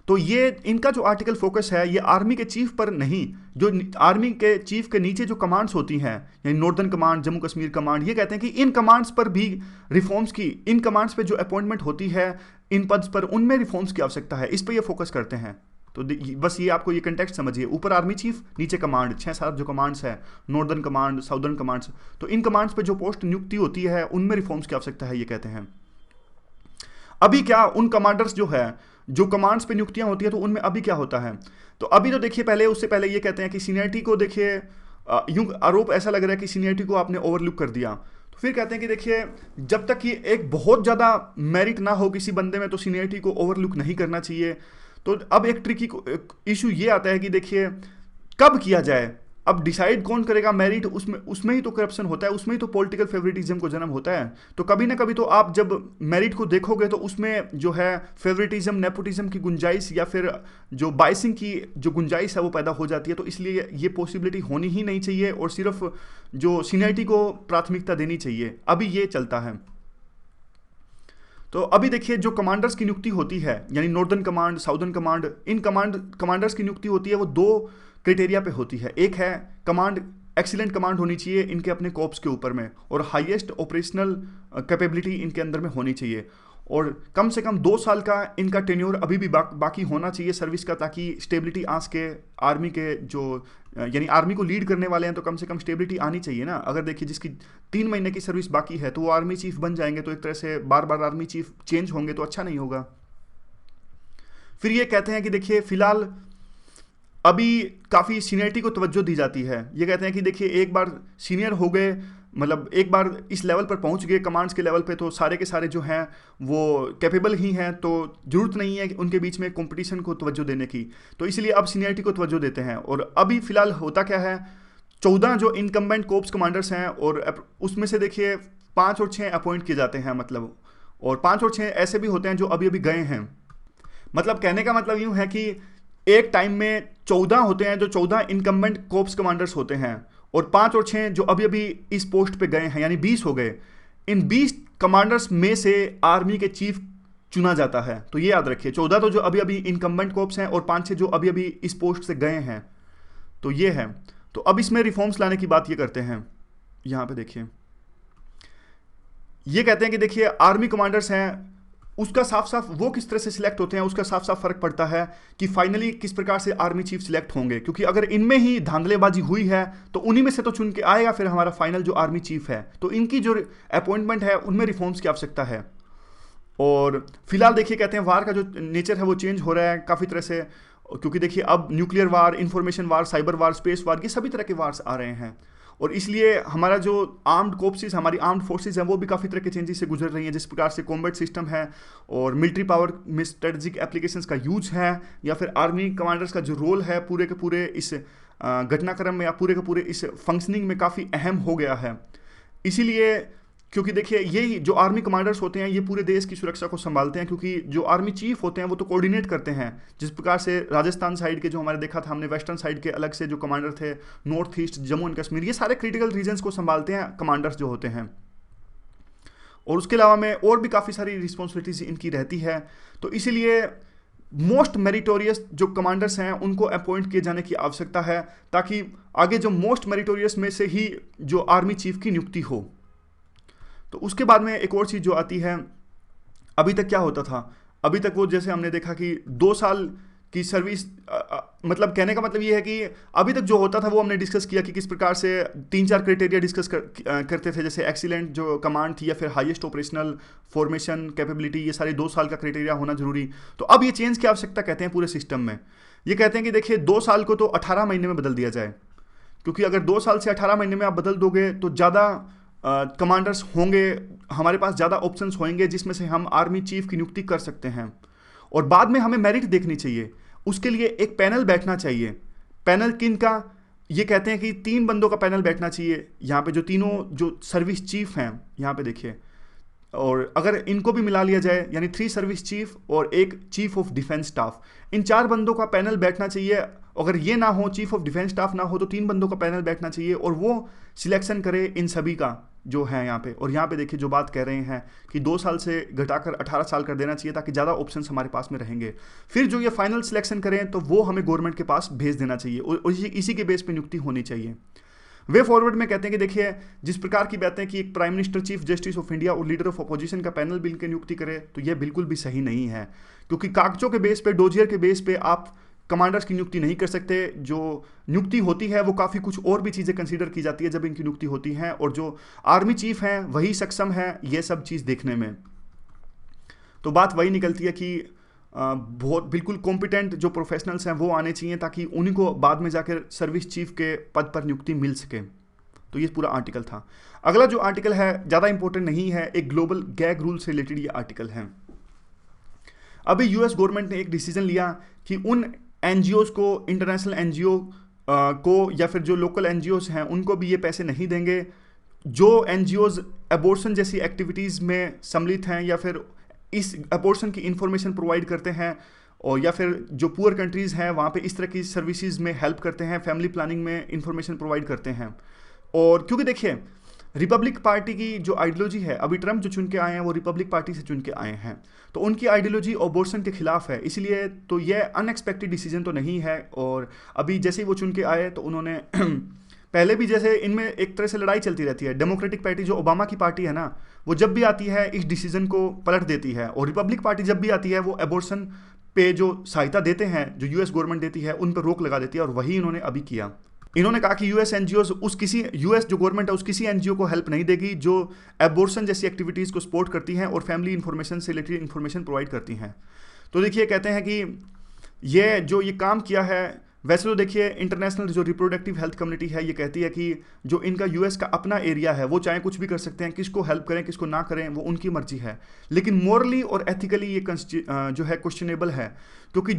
तो ये इनका जो आर्टिकल फोकस है ये आर्मी के चीफ पर नहीं, जो आर्मी के चीफ के नीचे जो कमांड्स होती हैं, यानी northern command, Jammu Kashmir command, ये कहते हैं कि इन कमांड्स पर भी रिफॉर्म्स की, इन कमांड्स पे जो अपॉइंटमेंट होती है इन पद पर, उनमें रिफॉर्म्स की आवश्यकता है, इस पर ये फोकस करते हैं। तो बस ये आपको ये कंटेक्स्ट समझिए, ऊपर आर्मी चीफ, नीचे कमांड, 6-7 जो कमांड्स है, नॉर्दर्न कमांड, साउदर्न कमांड्स। तो इन कमांड्स पे जो पोस्ट नियुक्ति होती है उनमें रिफॉर्म्स की आवश्यकता है, ये कहते हैं। अभी क्या उन कमांडर्स जो है, जो कमांड्स पे नियुक्तियां होती है, तो उनमें अभी क्या होता है? तो अभी तो देखिए पहले, उससे पहले ये कहते हैं कि सीनियरिटी को देखिए, यूं आरोप ऐसा लग रहा है कि सीनियरिटी को आपने ओवरलुक कर दिया। तो फिर कहते हैं कि देखिए जब तक कि एक बहुत ज़्यादा मेरिट ना हो किसी बंदे में, तो सीनियरिटी को ओवरलुक नहीं करना चाहिए। तो अब एक ट्रिकी इशू ये आता है कि देखिए कब किया जाए। अब डिसाइड कौन करेगा मेरिट, उसमें ही तो करप्शन होता है, उसमें ही तो पॉलिटिकल फेवरेटिज्म को जन्म होता है। तो कभी ना कभी तो आप जब मेरिट को देखोगे तो उसमें जो है फेवरेटिज्म, नेपोटिज्म की गुंजाइश या फिर जो बाइसिंग की जो गुंजाइश है वो पैदा हो जाती है। तो इसलिए ये पॉसिबिलिटी होनी ही नहीं चाहिए और सिर्फ जो सीनियरिटी को प्राथमिकता देनी चाहिए, अभी ये चलता है। तो अभी देखिए जो कमांडर्स की नियुक्ति होती है, यानी नॉर्दर्न कमांड, साउदर्न कमांड, इन कमांडर्स की नियुक्ति होती है वो 2 क्राइटेरिया पे होती है। एक है कमांड, एक्सीलेंट कमांड होनी चाहिए इनके अपने कॉर्प्स के ऊपर में, और हाईएस्ट ऑपरेशनल कैपेबिलिटी इनके अंदर में होनी चाहिए, और कम से कम 2 साल का इनका टेन्योर अभी भी बाकी होना चाहिए सर्विस का, ताकि स्टेबिलिटी आ सके आर्मी के जो, यानी आर्मी को लीड करने वाले हैं तो कम से कम स्टेबिलिटी आनी चाहिए ना। अगर देखिए जिसकी 3 महीने की सर्विस बाकी है तो वो आर्मी चीफ बन जाएंगे, तो एक तरह से बार बार आर्मी चीफ चेंज होंगे तो अच्छा नहीं होगा। फिर ये कहते हैं कि देखिए फिलहाल अभी काफ़ी सीनियरिटी को तवज्जो दी जाती है। ये कहते हैं कि देखिए एक बार सीनियर हो गए, मतलब एक बार इस लेवल पर पहुंच गए कमांड्स के लेवल पे, तो सारे के सारे जो हैं वो कैपेबल ही हैं, तो ज़रूरत नहीं है कि उनके बीच में कंपटीशन को तवज्जो देने की। तो इसलिए अब सीनियरिटी को तवज्जो देते हैं। और अभी फ़िलहाल होता क्या है, 14 जो इनकम्बेंट कोर्प्स कमांडर्स हैं, और उसमें से देखिए 5 और 6 अपॉइंट किए जाते हैं, मतलब, और 5 और 6 ऐसे भी होते हैं जो अभी अभी गए हैं। मतलब कहने का मतलब यूँ है कि एक टाइम में 14 होते हैं, जो 14 इनकम्बेंट कोर्प्स कमांडर्स होते हैं, और 5 और 6 जो अभी अभी इस पोस्ट पे गए हैं, यानी 20 हो गए। इन 20 कमांडर्स में से आर्मी के चीफ चुना जाता है। तो ये याद रखिए, 14 तो जो अभी अभी इनकम्बेंट कोर्प्स हैं और 5-6 जो अभी अभी इस पोस्ट से गए हैं। तो ये है। तो अब इसमें रिफॉर्म्स लाने की बात ये करते हैं। यहां पे देखिए, ये कहते हैं कि देखिए आर्मी कमांडर्स हैं, उसका साफ साफ वो किस तरह से सिलेक्ट होते हैं, उसका साफ साफ फर्क पड़ता है कि फाइनली किस प्रकार से आर्मी चीफ सिलेक्ट होंगे। क्योंकि अगर इनमें ही धांधलेबाजी हुई है तो उन्हीं में से तो चुन के आएगा फिर हमारा फाइनल जो आर्मी चीफ है। तो इनकी जो अपॉइंटमेंट है उनमें रिफॉर्म्स की आवश्यकता है। और फिलहाल देखिए, कहते हैं वार का जो नेचर है वो चेंज हो रहा है काफ़ी तरह से, क्योंकि देखिए अब न्यूक्लियर वार, इंफॉर्मेशन वार, साइबर वार, स्पेस वार, ये सभी तरह के वार्स आ रहे हैं। और इसलिए हमारा जो आर्म्ड कोर्प्सेस, हमारी आर्म्ड फोर्सेस हैं, वो भी काफ़ी तरह के चेंजेस से गुजर रही हैं। जिस प्रकार से कॉम्बैट सिस्टम है और मिलिट्री पावर में स्ट्रेटजिक एप्लीकेशंस का यूज है, या फिर आर्मी कमांडर्स का जो रोल है पूरे के पूरे इस घटनाक्रम में या पूरे के पूरे इस फंक्शनिंग में काफ़ी अहम हो गया है। इसीलिए, क्योंकि देखिए ये जो आर्मी कमांडर्स होते हैं ये पूरे देश की सुरक्षा को संभालते हैं, क्योंकि जो आर्मी चीफ होते हैं वो तो कोऑर्डिनेट करते हैं। जिस प्रकार से राजस्थान साइड के जो हमारे देखा था हमने, वेस्टर्न साइड के अलग से जो कमांडर थे, north east, Jammu and Kashmir, ये सारे क्रिटिकल रीजन्स को संभालते हैं कमांडर्स जो होते हैं। और उसके अलावा में और भी काफ़ी सारी रिस्पॉन्सिबिलिटीज इनकी रहती है। तो इसीलिए मोस्ट मेरिटोरियस जो कमांडर्स हैं उनको अपॉइंट किए जाने की आवश्यकता है, ताकि आगे जो मोस्ट मेरिटोरियस में से ही जो आर्मी चीफ की नियुक्ति हो। तो उसके बाद में एक और चीज़ जो आती है, अभी तक क्या होता था, अभी तक वो जैसे हमने देखा कि 2 साल की सर्विस, मतलब कहने का मतलब ये है कि अभी तक जो होता था वो हमने डिस्कस किया कि किस प्रकार से 3-4 क्राइटेरिया डिस्कस करते थे, जैसे एक्सीलेंट जो कमांड थी, या फिर हाईएस्ट ऑपरेशनल फॉर्मेशन कैपेबिलिटी, ये सारे 2 साल का क्राइटेरिया होना जरूरी। तो अब ये चेंज की आवश्यकता कहते हैं पूरे सिस्टम में। ये कहते हैं कि देखिए 2 साल को तो 18 महीने में बदल दिया जाए, क्योंकि अगर 2 साल से 18 महीने में आप बदल दोगे तो ज़्यादा कमांडर्स होंगे, हमारे पास ज़्यादा ऑप्शंस होंगे जिसमें से हम आर्मी चीफ की नियुक्ति कर सकते हैं। और बाद में हमें मेरिट देखनी चाहिए, उसके लिए एक पैनल बैठना चाहिए। पैनल किन का? ये कहते हैं कि 3 बंदों का पैनल बैठना चाहिए। यहाँ पे जो तीनों जो सर्विस चीफ हैं, यहाँ पे देखिए, और अगर इनको भी मिला लिया जाए यानी 3 सर्विस चीफ और 1 चीफ ऑफ डिफेंस स्टाफ, इन 4 बंदों का पैनल बैठना चाहिए। अगर ये ना हो, चीफ ऑफ डिफेंस स्टाफ ना हो, तो 3 बंदों का पैनल बैठना चाहिए और वो सिलेक्शन करे इन सभी का जो है यहाँ पे। और यहाँ पे देखिए जो बात कह रहे हैं कि 2 साल से घटाकर 18 साल कर देना चाहिए, ताकि ज़्यादा ऑप्शंस हमारे पास में रहेंगे। फिर जो ये फाइनल सिलेक्शन करें तो वो हमें गवर्नमेंट के पास भेज देना चाहिए और इसी के बेस पे नियुक्ति होनी चाहिए। वे फॉरवर्ड में कहते हैं कि देखिए जिस प्रकार की बातें कि एक prime minister, chief justice of India और लीडर ऑफ अपोजिशन का पैनल बिल की नियुक्ति करे, तो यह बिल्कुल भी सही नहीं है, क्योंकि कागजों के बेस पे, डोजियर के बेस पे आप कमांडर्स की नियुक्ति नहीं कर सकते। जो नियुक्ति होती है वो काफ़ी कुछ और भी चीज़ें कंसीडर की जाती है जब इनकी नियुक्ति होती है, और जो आर्मी चीफ हैं वही सक्षम है ये सब चीज़ देखने में। तो बात वही निकलती है कि बहुत बिल्कुल कॉम्पिटेंट जो प्रोफेशनल्स हैं वो आने चाहिए, ताकि उन्हीं को बाद में जाकर सर्विस चीफ के पद पर नियुक्ति मिल सके। तो ये पूरा आर्टिकल था। अगला जो आर्टिकल है ज़्यादा इंपॉर्टेंट नहीं है, एक ग्लोबल गैग रूल से रिलेटेड ये आर्टिकल है। अभी यूएस गवर्नमेंट ने एक डिसीजन लिया कि उन एनजीओज को, इंटरनेशनल एनजीओ को या फिर जो लोकल एनजीओज हैं उनको भी ये पैसे नहीं देंगे जो एनजीओज एबॉर्शन जैसी एक्टिविटीज़ में सम्मिलित हैं, या फिर इस एबॉर्शन की इंफॉर्मेशन प्रोवाइड करते हैं, और या फिर जो पुअर कंट्रीज़ हैं वहाँ पे इस तरह की सर्विसेज में हेल्प करते हैं, फैमिली प्लानिंग में इंफॉर्मेशन प्रोवाइड करते हैं। और क्योंकि देखिए रिपब्लिक पार्टी की जो आइडियोलॉजी है, अभी ट्रम्प जो चुन के आए हैं वो रिपब्लिक पार्टी से चुन के आए हैं, तो उनकी आइडियोलॉजी अबॉर्शन के खिलाफ है। इसलिए तो ये अनएक्सपेक्टेड डिसीजन तो नहीं है। और अभी जैसे ही वो चुन के आए तो उन्होंने पहले भी जैसे इनमें एक तरह से लड़ाई चलती रहती है, डेमोक्रेटिक पार्टी जो ओबामा की पार्टी है ना, वो जब भी आती है इस डिसीजन को पलट देती है, और रिपब्लिक पार्टी जब भी आती है वो एबॉर्शन पे जो सहायता देते हैं, जो यूएस गवर्नमेंट देती है, उन पर रोक लगा देती है। और वही इन्होंने अभी किया। इन्होंने कहा कि यूएस एनजीओज यूएस जो गवर्नमेंट है उस किसी एनजीओ को हेल्प नहीं देगी जो एबॉर्शन जैसी एक्टिविटीज़ को सपोर्ट करती हैं और फैमिली इंफॉर्मेशन से रिलेटेड इंफॉर्मेशन प्रोवाइड करती हैं। तो देखिए कहते हैं कि ये काम किया है। वैसे तो देखिए इंटरनेशनल जो रिप्रोडक्टिव हेल्थ कम्युनिटी है ये कहती है कि जो इनका यूएस का अपना एरिया है वो चाहे कुछ भी कर सकते हैं, किसको हेल्प करें किसको ना करें वो उनकी मर्जी है, लेकिन मोरली और एथिकली ये जो है क्वेश्चनेबल है, क्योंकि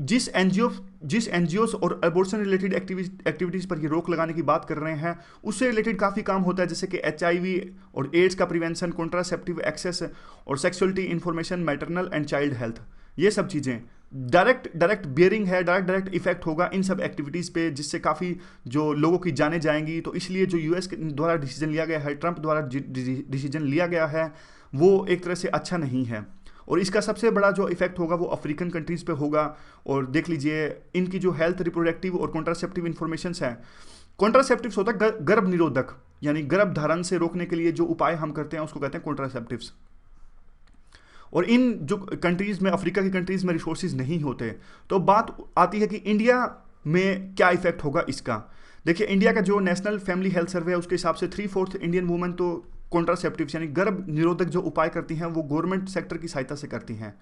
जिस एनजीओस और एबॉर्शन रिलेटेड एक्टिविटीज़ पर ये रोक लगाने की बात कर रहे हैं उससे रिलेटेड काफ़ी काम होता है, जैसे कि HIV और एड्स का प्रिवेंशन, कॉन्ट्रासेप्टिव एक्सेस और sexuality information, maternal and child health, ये सब चीज़ें डायरेक्ट बियरिंग है, डायरेक्ट इफेक्ट होगा इन सब एक्टिविटीज़ पे, जिससे काफ़ी जो लोगों की जाने जाएंगी। तो इसलिए जो यूएस द्वारा डिसीजन लिया गया है, ट्रंप द्वारा डिसीजन लिया गया है, वो एक तरह से अच्छा नहीं है। और इसका सबसे बड़ा जो इफेक्ट होगा वो अफ्रीकन कंट्रीज़ पे होगा। और देख लीजिए इनकी जो हेल्थ, रिप्रोडक्टिव और कॉन्ट्रासेप्टिव इन्फॉर्मेशंस हैं, कॉन्ट्रासेप्टिव्स होता है गर्भ निरोधक, यानी गर्भ धारण से रोकने के लिए जो उपाय हम करते हैं उसको कहते हैं कॉन्ट्रासेप्टिव्स। और इन जो कंट्रीज़ में, अफ्रीका की कंट्रीज़ में रिसोर्सेज नहीं होते, तो बात आती है कि इंडिया में क्या इफेक्ट होगा इसका। देखिए इंडिया का जो नेशनल फैमिली हेल्थ सर्वे है उसके हिसाब से 3/4 इंडियन वुमेन तो कॉन्ट्रासेप्टिव्स यानी गर्भ निरोधक जो उपाय करती हैं वो गवर्नमेंट सेक्टर की सहायता से करती हैं।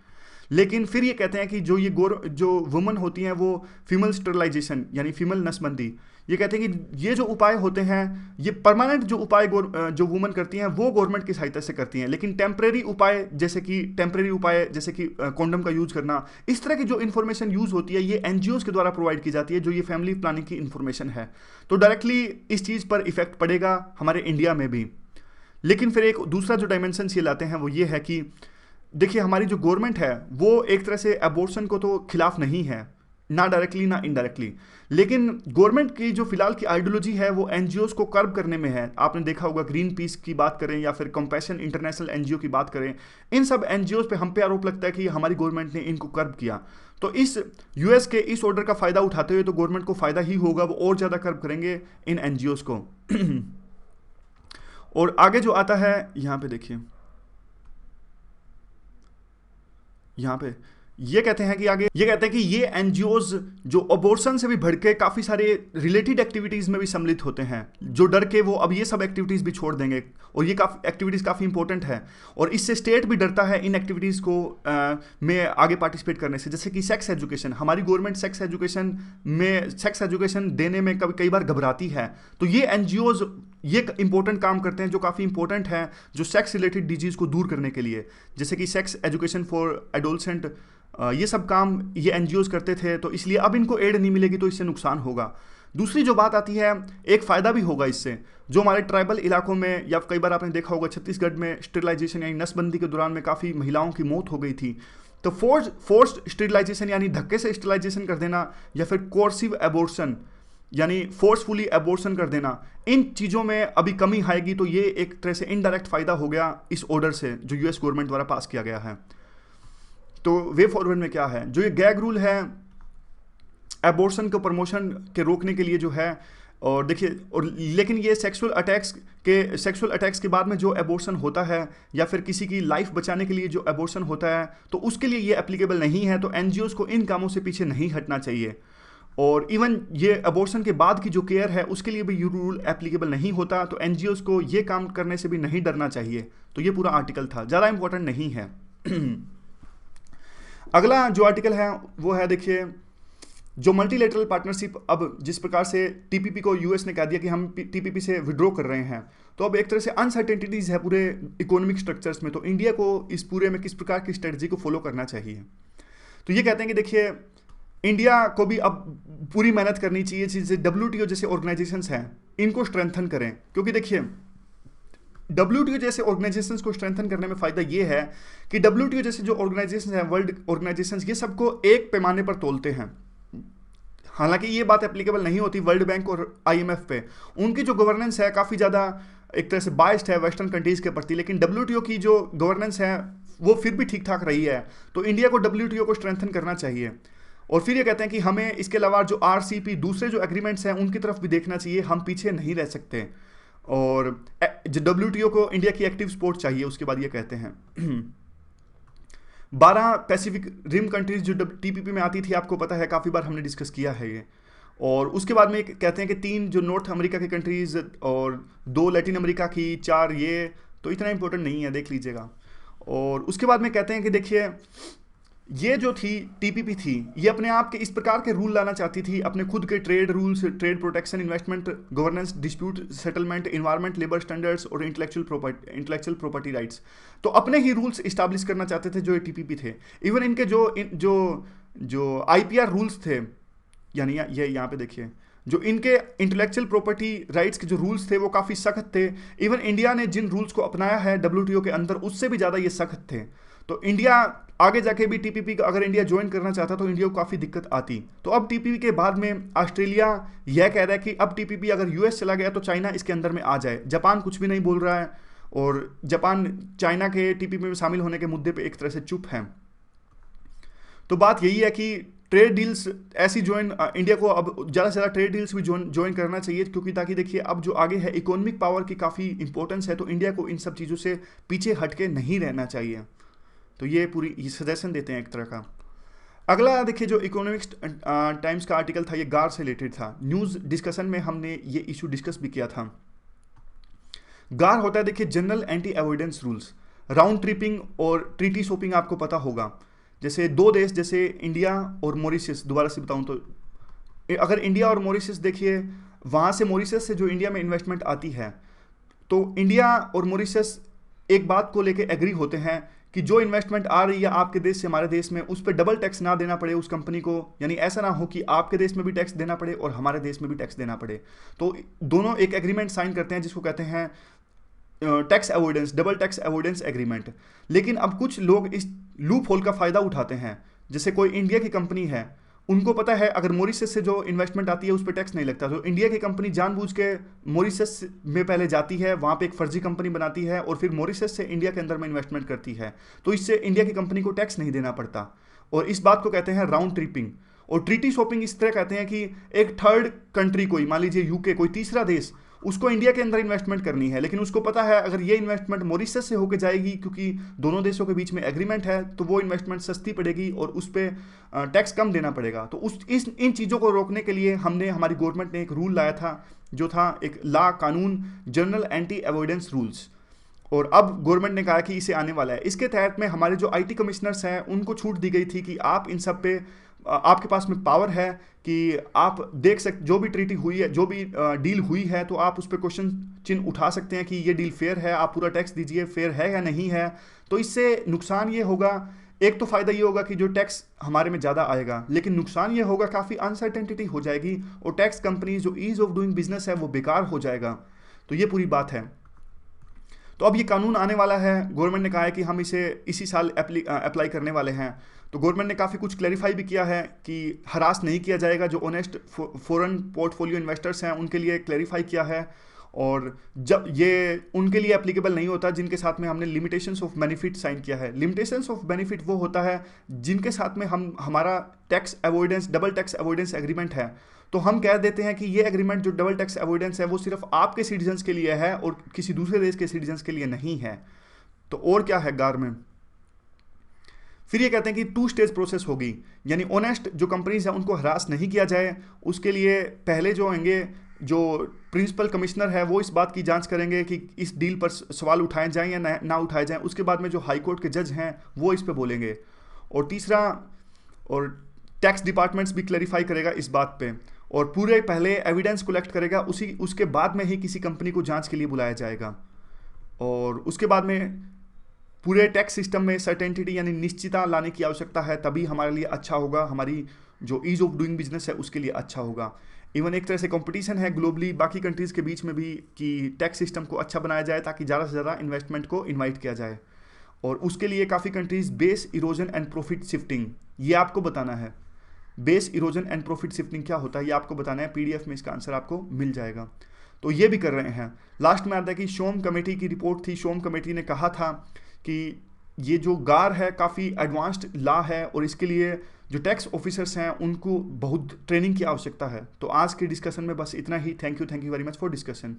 लेकिन फिर ये कहते हैं कि जो वुमन होती हैं वो फीमेल स्टरलाइजेशन यानी फीमेल नसबंदी, ये कहते हैं कि ये जो उपाय होते हैं, ये परमानेंट जो उपाय जो वुमन करती हैं वो गवर्नमेंट की सहायता से करती हैं। लेकिन टेम्परेरी उपाय जैसे कि कॉन्डम का यूज करना, इस तरह की जो इन्फॉर्मेशन यूज होती है ये एनजीओज के द्वारा प्रोवाइड की जाती है, जो ये फैमिली प्लानिंग की इन्फॉर्मेशन है। तो डायरेक्टली इस चीज़ पर इफेक्ट पड़ेगा हमारे इंडिया में भी। लेकिन फिर एक दूसरा जो डायमेंशन ये लाते हैं वो ये है कि देखिए हमारी जो गवर्नमेंट है वो एक तरह से अबॉर्शन को तो खिलाफ नहीं है, ना डायरेक्टली ना इनडायरेक्टली, लेकिन गवर्नमेंट की जो फिलहाल की आइडियोलॉजी है वो एनजीओज को कर्ब करने में है। आपने देखा होगा ग्रीन पीस की बात करें या फिर कंपैशन इंटरनेशनल एनजीओ की बात करें, इन सब एनजीओज पे हम पे आरोप लगता है कि हमारी गवर्नमेंट ने इनको कर्ब किया। तो इस यूएस के इस ऑर्डर का फायदा उठाते हुए तो गवर्नमेंट को फायदा ही होगा, वो और ज़्यादा कर्ब करेंगे इन एनजीओज को। और आगे जो आता है यहाँ पे देखिए, यहाँ पे ये कहते हैं कि ये एनजीओज जो अबॉर्शन से भी बढ़ के काफ़ी सारे रिलेटेड एक्टिविटीज़ में भी सम्मिलित होते हैं, जो डर के वो अब ये सब एक्टिविटीज़ भी छोड़ देंगे। और ये एक्टिविटीज़ काफ़ी इंपॉर्टेंट है और इससे स्टेट भी डरता है इन एक्टिविटीज़ को में आगे पार्टिसिपेट करने से। जैसे कि सेक्स एजुकेशन, हमारी गवर्नमेंट सेक्स एजुकेशन देने में कई बार घबराती है, तो ये एनजीओज ये इंपॉर्टेंट काम करते हैं जो काफ़ी इंपॉर्टेंट है, जो सेक्स रिलेटेड डिजीज़ को दूर करने के लिए, जैसे कि सेक्स एजुकेशन फॉर एडोलसेंट, ये सब काम ये एनजीओज करते थे। तो इसलिए अब इनको एड नहीं मिलेगी तो इससे नुकसान होगा। दूसरी जो बात आती है, एक फ़ायदा भी होगा इससे, जो हमारे ट्राइबल इलाकों में, या कई बार आपने देखा होगा छत्तीसगढ़ में स्टेरिलाइजेशन यानी नसबंदी के दौरान में काफ़ी महिलाओं की मौत हो गई थी। तो फोर्स्ड स्टेरिलाइजेशन यानी धक्के से स्टेरिलाइजेशन कर देना, या फिर कोर्सिव एबॉर्शन यानी फोर्सफुली एबॉर्शन कर देना, इन चीज़ों में अभी कमी आएगी। तो ये एक तरह से इनडायरेक्ट फ़ायदा हो गया इस ऑर्डर से जो यूएस गवर्नमेंट द्वारा पास किया गया है। तो वे फॉरवर्ड में क्या है, जो ये गैग रूल है एबॉर्शन को प्रमोशन के रोकने के लिए जो है, और देखिए लेकिन ये सेक्सुअल अटैक्स के बाद में जो एबॉर्शन होता है या फिर किसी की लाइफ बचाने के लिए जो एबॉर्शन होता है, तो उसके लिए ये एप्लीकेबल नहीं है। तो एनजीओज को इन कामों से पीछे नहीं हटना चाहिए। और इवन ये अबॉर्शन के बाद की जो केयर है उसके लिए भी ये रूल एप्लीकेबल नहीं होता, तो एनजीओज को ये काम करने से भी नहीं डरना चाहिए। तो ये पूरा आर्टिकल था, ज़्यादा इंपॉर्टेंट नहीं है। अगला जो आर्टिकल है वो है, देखिए जो मल्टीलेटरल पार्टनरशिप, अब जिस प्रकार से टीपीपी को यूएस ने कह दिया कि हम टीपीपी से विड्रॉ कर रहे हैं, तो अब एक तरह से अनसर्टेनिटीज़ है पूरे इकोनॉमिक स्ट्रक्चर्स में। तो इंडिया को इस पूरे में किस प्रकार की स्ट्रेटजी को फॉलो करना चाहिए। तो ये कहते हैं कि देखिए इंडिया को भी अब पूरी मेहनत करनी चाहिए, जैसे WTO जैसे ऑर्गेनाइजेशंस हैं इनको स्ट्रेंथन करें, क्योंकि देखिए WTO जैसे ऑर्गेनाइजेशंस को स्ट्रेंथन करने में फ़ायदा ये है कि WTO जैसे जो ऑर्गेनाइजेशंस हैं, वर्ल्ड ऑर्गेनाइजेशंस, ये सबको एक पैमाने पर तोलते हैं। हालांकि ये बात एप्लीकेबल नहीं होती वर्ल्ड बैंक और IMF पे, उनकी जो गवर्नेंस है काफ़ी ज़्यादा एक तरह से बाइस्ड है वेस्टर्न कंट्रीज़ के प्रति, लेकिन WTO की जो गवर्नेंस है वो फिर भी ठीक ठाक रही है। तो इंडिया को WTO को स्ट्रेंथन करना चाहिए। और फिर ये कहते हैं कि हमें इसके अलावा जो RCP दूसरे जो एग्रीमेंट्स हैं उनकी तरफ भी देखना चाहिए, हम पीछे नहीं रह सकते। और जो WTO को इंडिया की एक्टिव सपोर्ट चाहिए। उसके बाद ये कहते हैं 12 पैसिफिक रिम कंट्रीज जो TPP में आती थी, आपको पता है काफ़ी बार हमने डिस्कस किया है ये। और उसके बाद में कहते हैं कि 3 जो नॉर्थ अमेरिका की कंट्रीज़ और 2 लैटिन अमेरिका की, 4 ये, तो इतना इंपॉर्टेंट नहीं है, देख लीजिएगा। और उसके बाद में कहते हैं कि देखिए ये जो थी TPP थी, ये अपने आप के इस प्रकार के रूल लाना चाहती थी, अपने खुद के trade rules, trade protection, investment governance, dispute settlement, environment, labour standards और इंटेलेक्चुअल प्रॉपर्टी राइट्स। तो अपने ही रूल्स इस्टेब्लिश करना चाहते थे जो ये TPP थे। इवन इनके जो IPR रूल्स थे, यानी ये यहाँ पे देखिए जो इनके इंटेलेक्चुअल प्रॉपर्टी राइट्स के जो रूल्स थे वो काफ़ी सख्त थे। इवन इंडिया ने जिन रूल्स को अपनाया है WTO के अंदर उससे भी ज़्यादा ये सख्त थे। तो इंडिया आगे जाके भी टीपीपी का अगर इंडिया ज्वाइन करना चाहता तो इंडिया को काफ़ी दिक्कत आती। तो अब टीपीपी के बाद में ऑस्ट्रेलिया यह कह रहा है कि अब टीपीपी अगर यूएस चला गया तो चाइना इसके अंदर में आ जाए। जापान कुछ भी नहीं बोल रहा है और जापान चाइना के टीपीपी में शामिल होने के मुद्दे पे एक तरह से चुप है। तो बात यही है कि ट्रेड डील्स ऐसी ज्वाइन इंडिया को अब ज़्यादा से ज़्यादा ट्रेड डील्स भी ज्वाइन करना चाहिए, क्योंकि ताकि देखिए अब जो आगे है इकोनॉमिक पावर की काफ़ी इंपॉर्टेंस है, तो इंडिया को इन सब चीज़ों से पीछे हट के नहीं रहना चाहिए। तो ये पूरी सजेशन देते हैं एक तरह का। अगला देखिए जो इकोनॉमिक्स टाइम्स का आर्टिकल था, ये गार से रिलेटेड था। न्यूज़ डिस्कशन में हमने ये इशू डिस्कस भी किया था। गार होता है देखिए general anti avoidance rules. Round tripping और ट्रीटी शॉपिंग आपको पता होगा। जैसे दो देश जैसे इंडिया और मॉरिशस, दोबारा से बताऊं तो अगर इंडिया और मॉरिशस देखिए, वहाँ से मॉरिशस से जो इंडिया में इन्वेस्टमेंट आती है, तो इंडिया और मॉरिशस एक बात को लेके एग्री होते हैं कि जो इन्वेस्टमेंट आ रही है आपके देश से हमारे देश में, उस पर डबल टैक्स ना देना पड़े उस कंपनी को। यानी ऐसा ना हो कि आपके देश में भी टैक्स देना पड़े और हमारे देश में भी टैक्स देना पड़े। तो दोनों एक एग्रीमेंट साइन करते हैं जिसको कहते हैं tax avoidance, double tax avoidance agreement. लेकिन अब कुछ लोग इस लूप होल का फ़ायदा उठाते हैं। जैसे कोई इंडिया की कंपनी है, उनको पता है अगर मॉरिशस से जो इन्वेस्टमेंट आती है उस पर टैक्स नहीं लगता, तो इंडिया की कंपनी जानबूझ के मॉरिशस में पहले जाती है, वहाँ पे एक फर्जी कंपनी बनाती है और फिर मॉरिशस से इंडिया के अंदर में इन्वेस्टमेंट करती है। तो इससे इंडिया की कंपनी को टैक्स नहीं देना पड़ता, और इस बात को कहते हैं राउंड ट्रिपिंग। और ट्रीटी शॉपिंग इस तरह कहते हैं कि एक थर्ड कंट्री, कोई मान लीजिए यूके, कोई तीसरा देश, उसको इंडिया के अंदर इन्वेस्टमेंट करनी है, लेकिन उसको पता है अगर ये इन्वेस्टमेंट मॉरिशस से होकर जाएगी, क्योंकि दोनों देशों के बीच में एग्रीमेंट है, तो वो इन्वेस्टमेंट सस्ती पड़ेगी और उस पर टैक्स कम देना पड़ेगा। तो इन चीज़ों को रोकने के लिए हमारी गवर्नमेंट ने एक रूल लाया था, जो था एक कानून, जनरल एंटी अवॉइडेंस रूल्स। और अब गवर्नमेंट ने कहा कि इसे आने वाला है। इसके तहत में हमारे जो आईटी कमिश्नर्स हैं उनको छूट दी गई थी कि आप इन सब पे, आपके पास में पावर है कि आप देख सकते, जो भी ट्रीटी हुई है, जो भी डील हुई है, तो आप उस पर क्वेश्चन चिन्ह उठा सकते हैं कि ये डील फेयर है, आप पूरा टैक्स दीजिए, फेयर है या नहीं है। तो इससे नुकसान ये होगा, एक तो फ़ायदा ये होगा कि जो टैक्स हमारे में ज़्यादा आएगा, लेकिन नुकसान ये होगा काफ़ी अनसर्टेनिटी हो जाएगी और टैक्स कंपनी जो ईज़ ऑफ डूइंग बिजनेस है वो बेकार हो जाएगा। तो ये पूरी बात है। तो अब ये कानून आने वाला है, गवर्नमेंट ने कहा है कि हम इसे इसी साल अप्लाई करने वाले हैं। तो गवर्नमेंट ने काफ़ी कुछ क्लैरिफाई भी किया है कि हरास नहीं किया जाएगा, जो ऑनेस्ट फॉरेन पोर्टफोलियो इन्वेस्टर्स हैं उनके लिए क्लैरिफाई किया है। और जब ये उनके लिए एप्लीकेबल नहीं होता जिनके साथ में हमने लिमिटेशंस ऑफ बेनिफिट साइन किया है। लिमिटेशंस ऑफ बेनिफिट वो होता है जिनके साथ में हमारा tax avoidance, double tax avoidance agreement है। तो हम कह देते हैं कि ये एग्रीमेंट जो डबल टैक्स अवॉइडेंस है वो सिर्फ आपके सिटीजन्स के लिए है और किसी दूसरे देश के सिटीजन्स के लिए नहीं है। तो और क्या है गार में, फिर ये कहते हैं कि 2 स्टेज प्रोसेस होगी, यानी ऑनेस्ट जो कंपनीज हैं उनको हरास नहीं किया जाए। उसके लिए पहले जो होंगे, जो प्रिंसिपल कमिश्नर है वो इस बात की जांच करेंगे कि इस डील पर सवाल उठाए जाएं या ना उठाए जाएं। उसके बाद में जो हाई कोर्ट के जज हैं वो इस पे बोलेंगे। और तीसरा, और टैक्स डिपार्टमेंट्स भी क्लैरिफाई करेगा इस बात पे, और पूरे पहले एविडेंस कलेक्ट करेगा, उसके बाद में ही किसी कंपनी को जांच के लिए बुलाया जाएगा। और उसके बाद में पूरे टैक्स सिस्टम में सर्टेनिटी यानी निश्चितता लाने की आवश्यकता है, तभी हमारे लिए अच्छा होगा, हमारी जो ईज ऑफ डूइंग बिजनेस है उसके लिए अच्छा होगा। इवन एक तरह से कंपटीशन है ग्लोबली बाकी कंट्रीज़ के बीच में भी कि टैक्स सिस्टम को अच्छा बनाया जाए ताकि ज़्यादा से ज़्यादा इन्वेस्टमेंट को इन्वाइट किया जाए। और उसके लिए काफ़ी countries base erosion and profit shifting, ये आपको बताना है। Base erosion and profit shifting क्या होता है ये आपको बताना है, PDF में इसका आंसर आपको मिल जाएगा। तो ये भी कर रहे हैं। लास्ट में आता है कि शोम कमेटी की रिपोर्ट थी। शोम कमेटी ने कहा था कि ये जो गार है काफ़ी एडवांस्ड लॉ है और इसके लिए जो टैक्स ऑफिसर्स हैं उनको बहुत ट्रेनिंग की आवश्यकता है। तो आज के डिस्कशन में बस इतना ही। Thank you very much for discussion.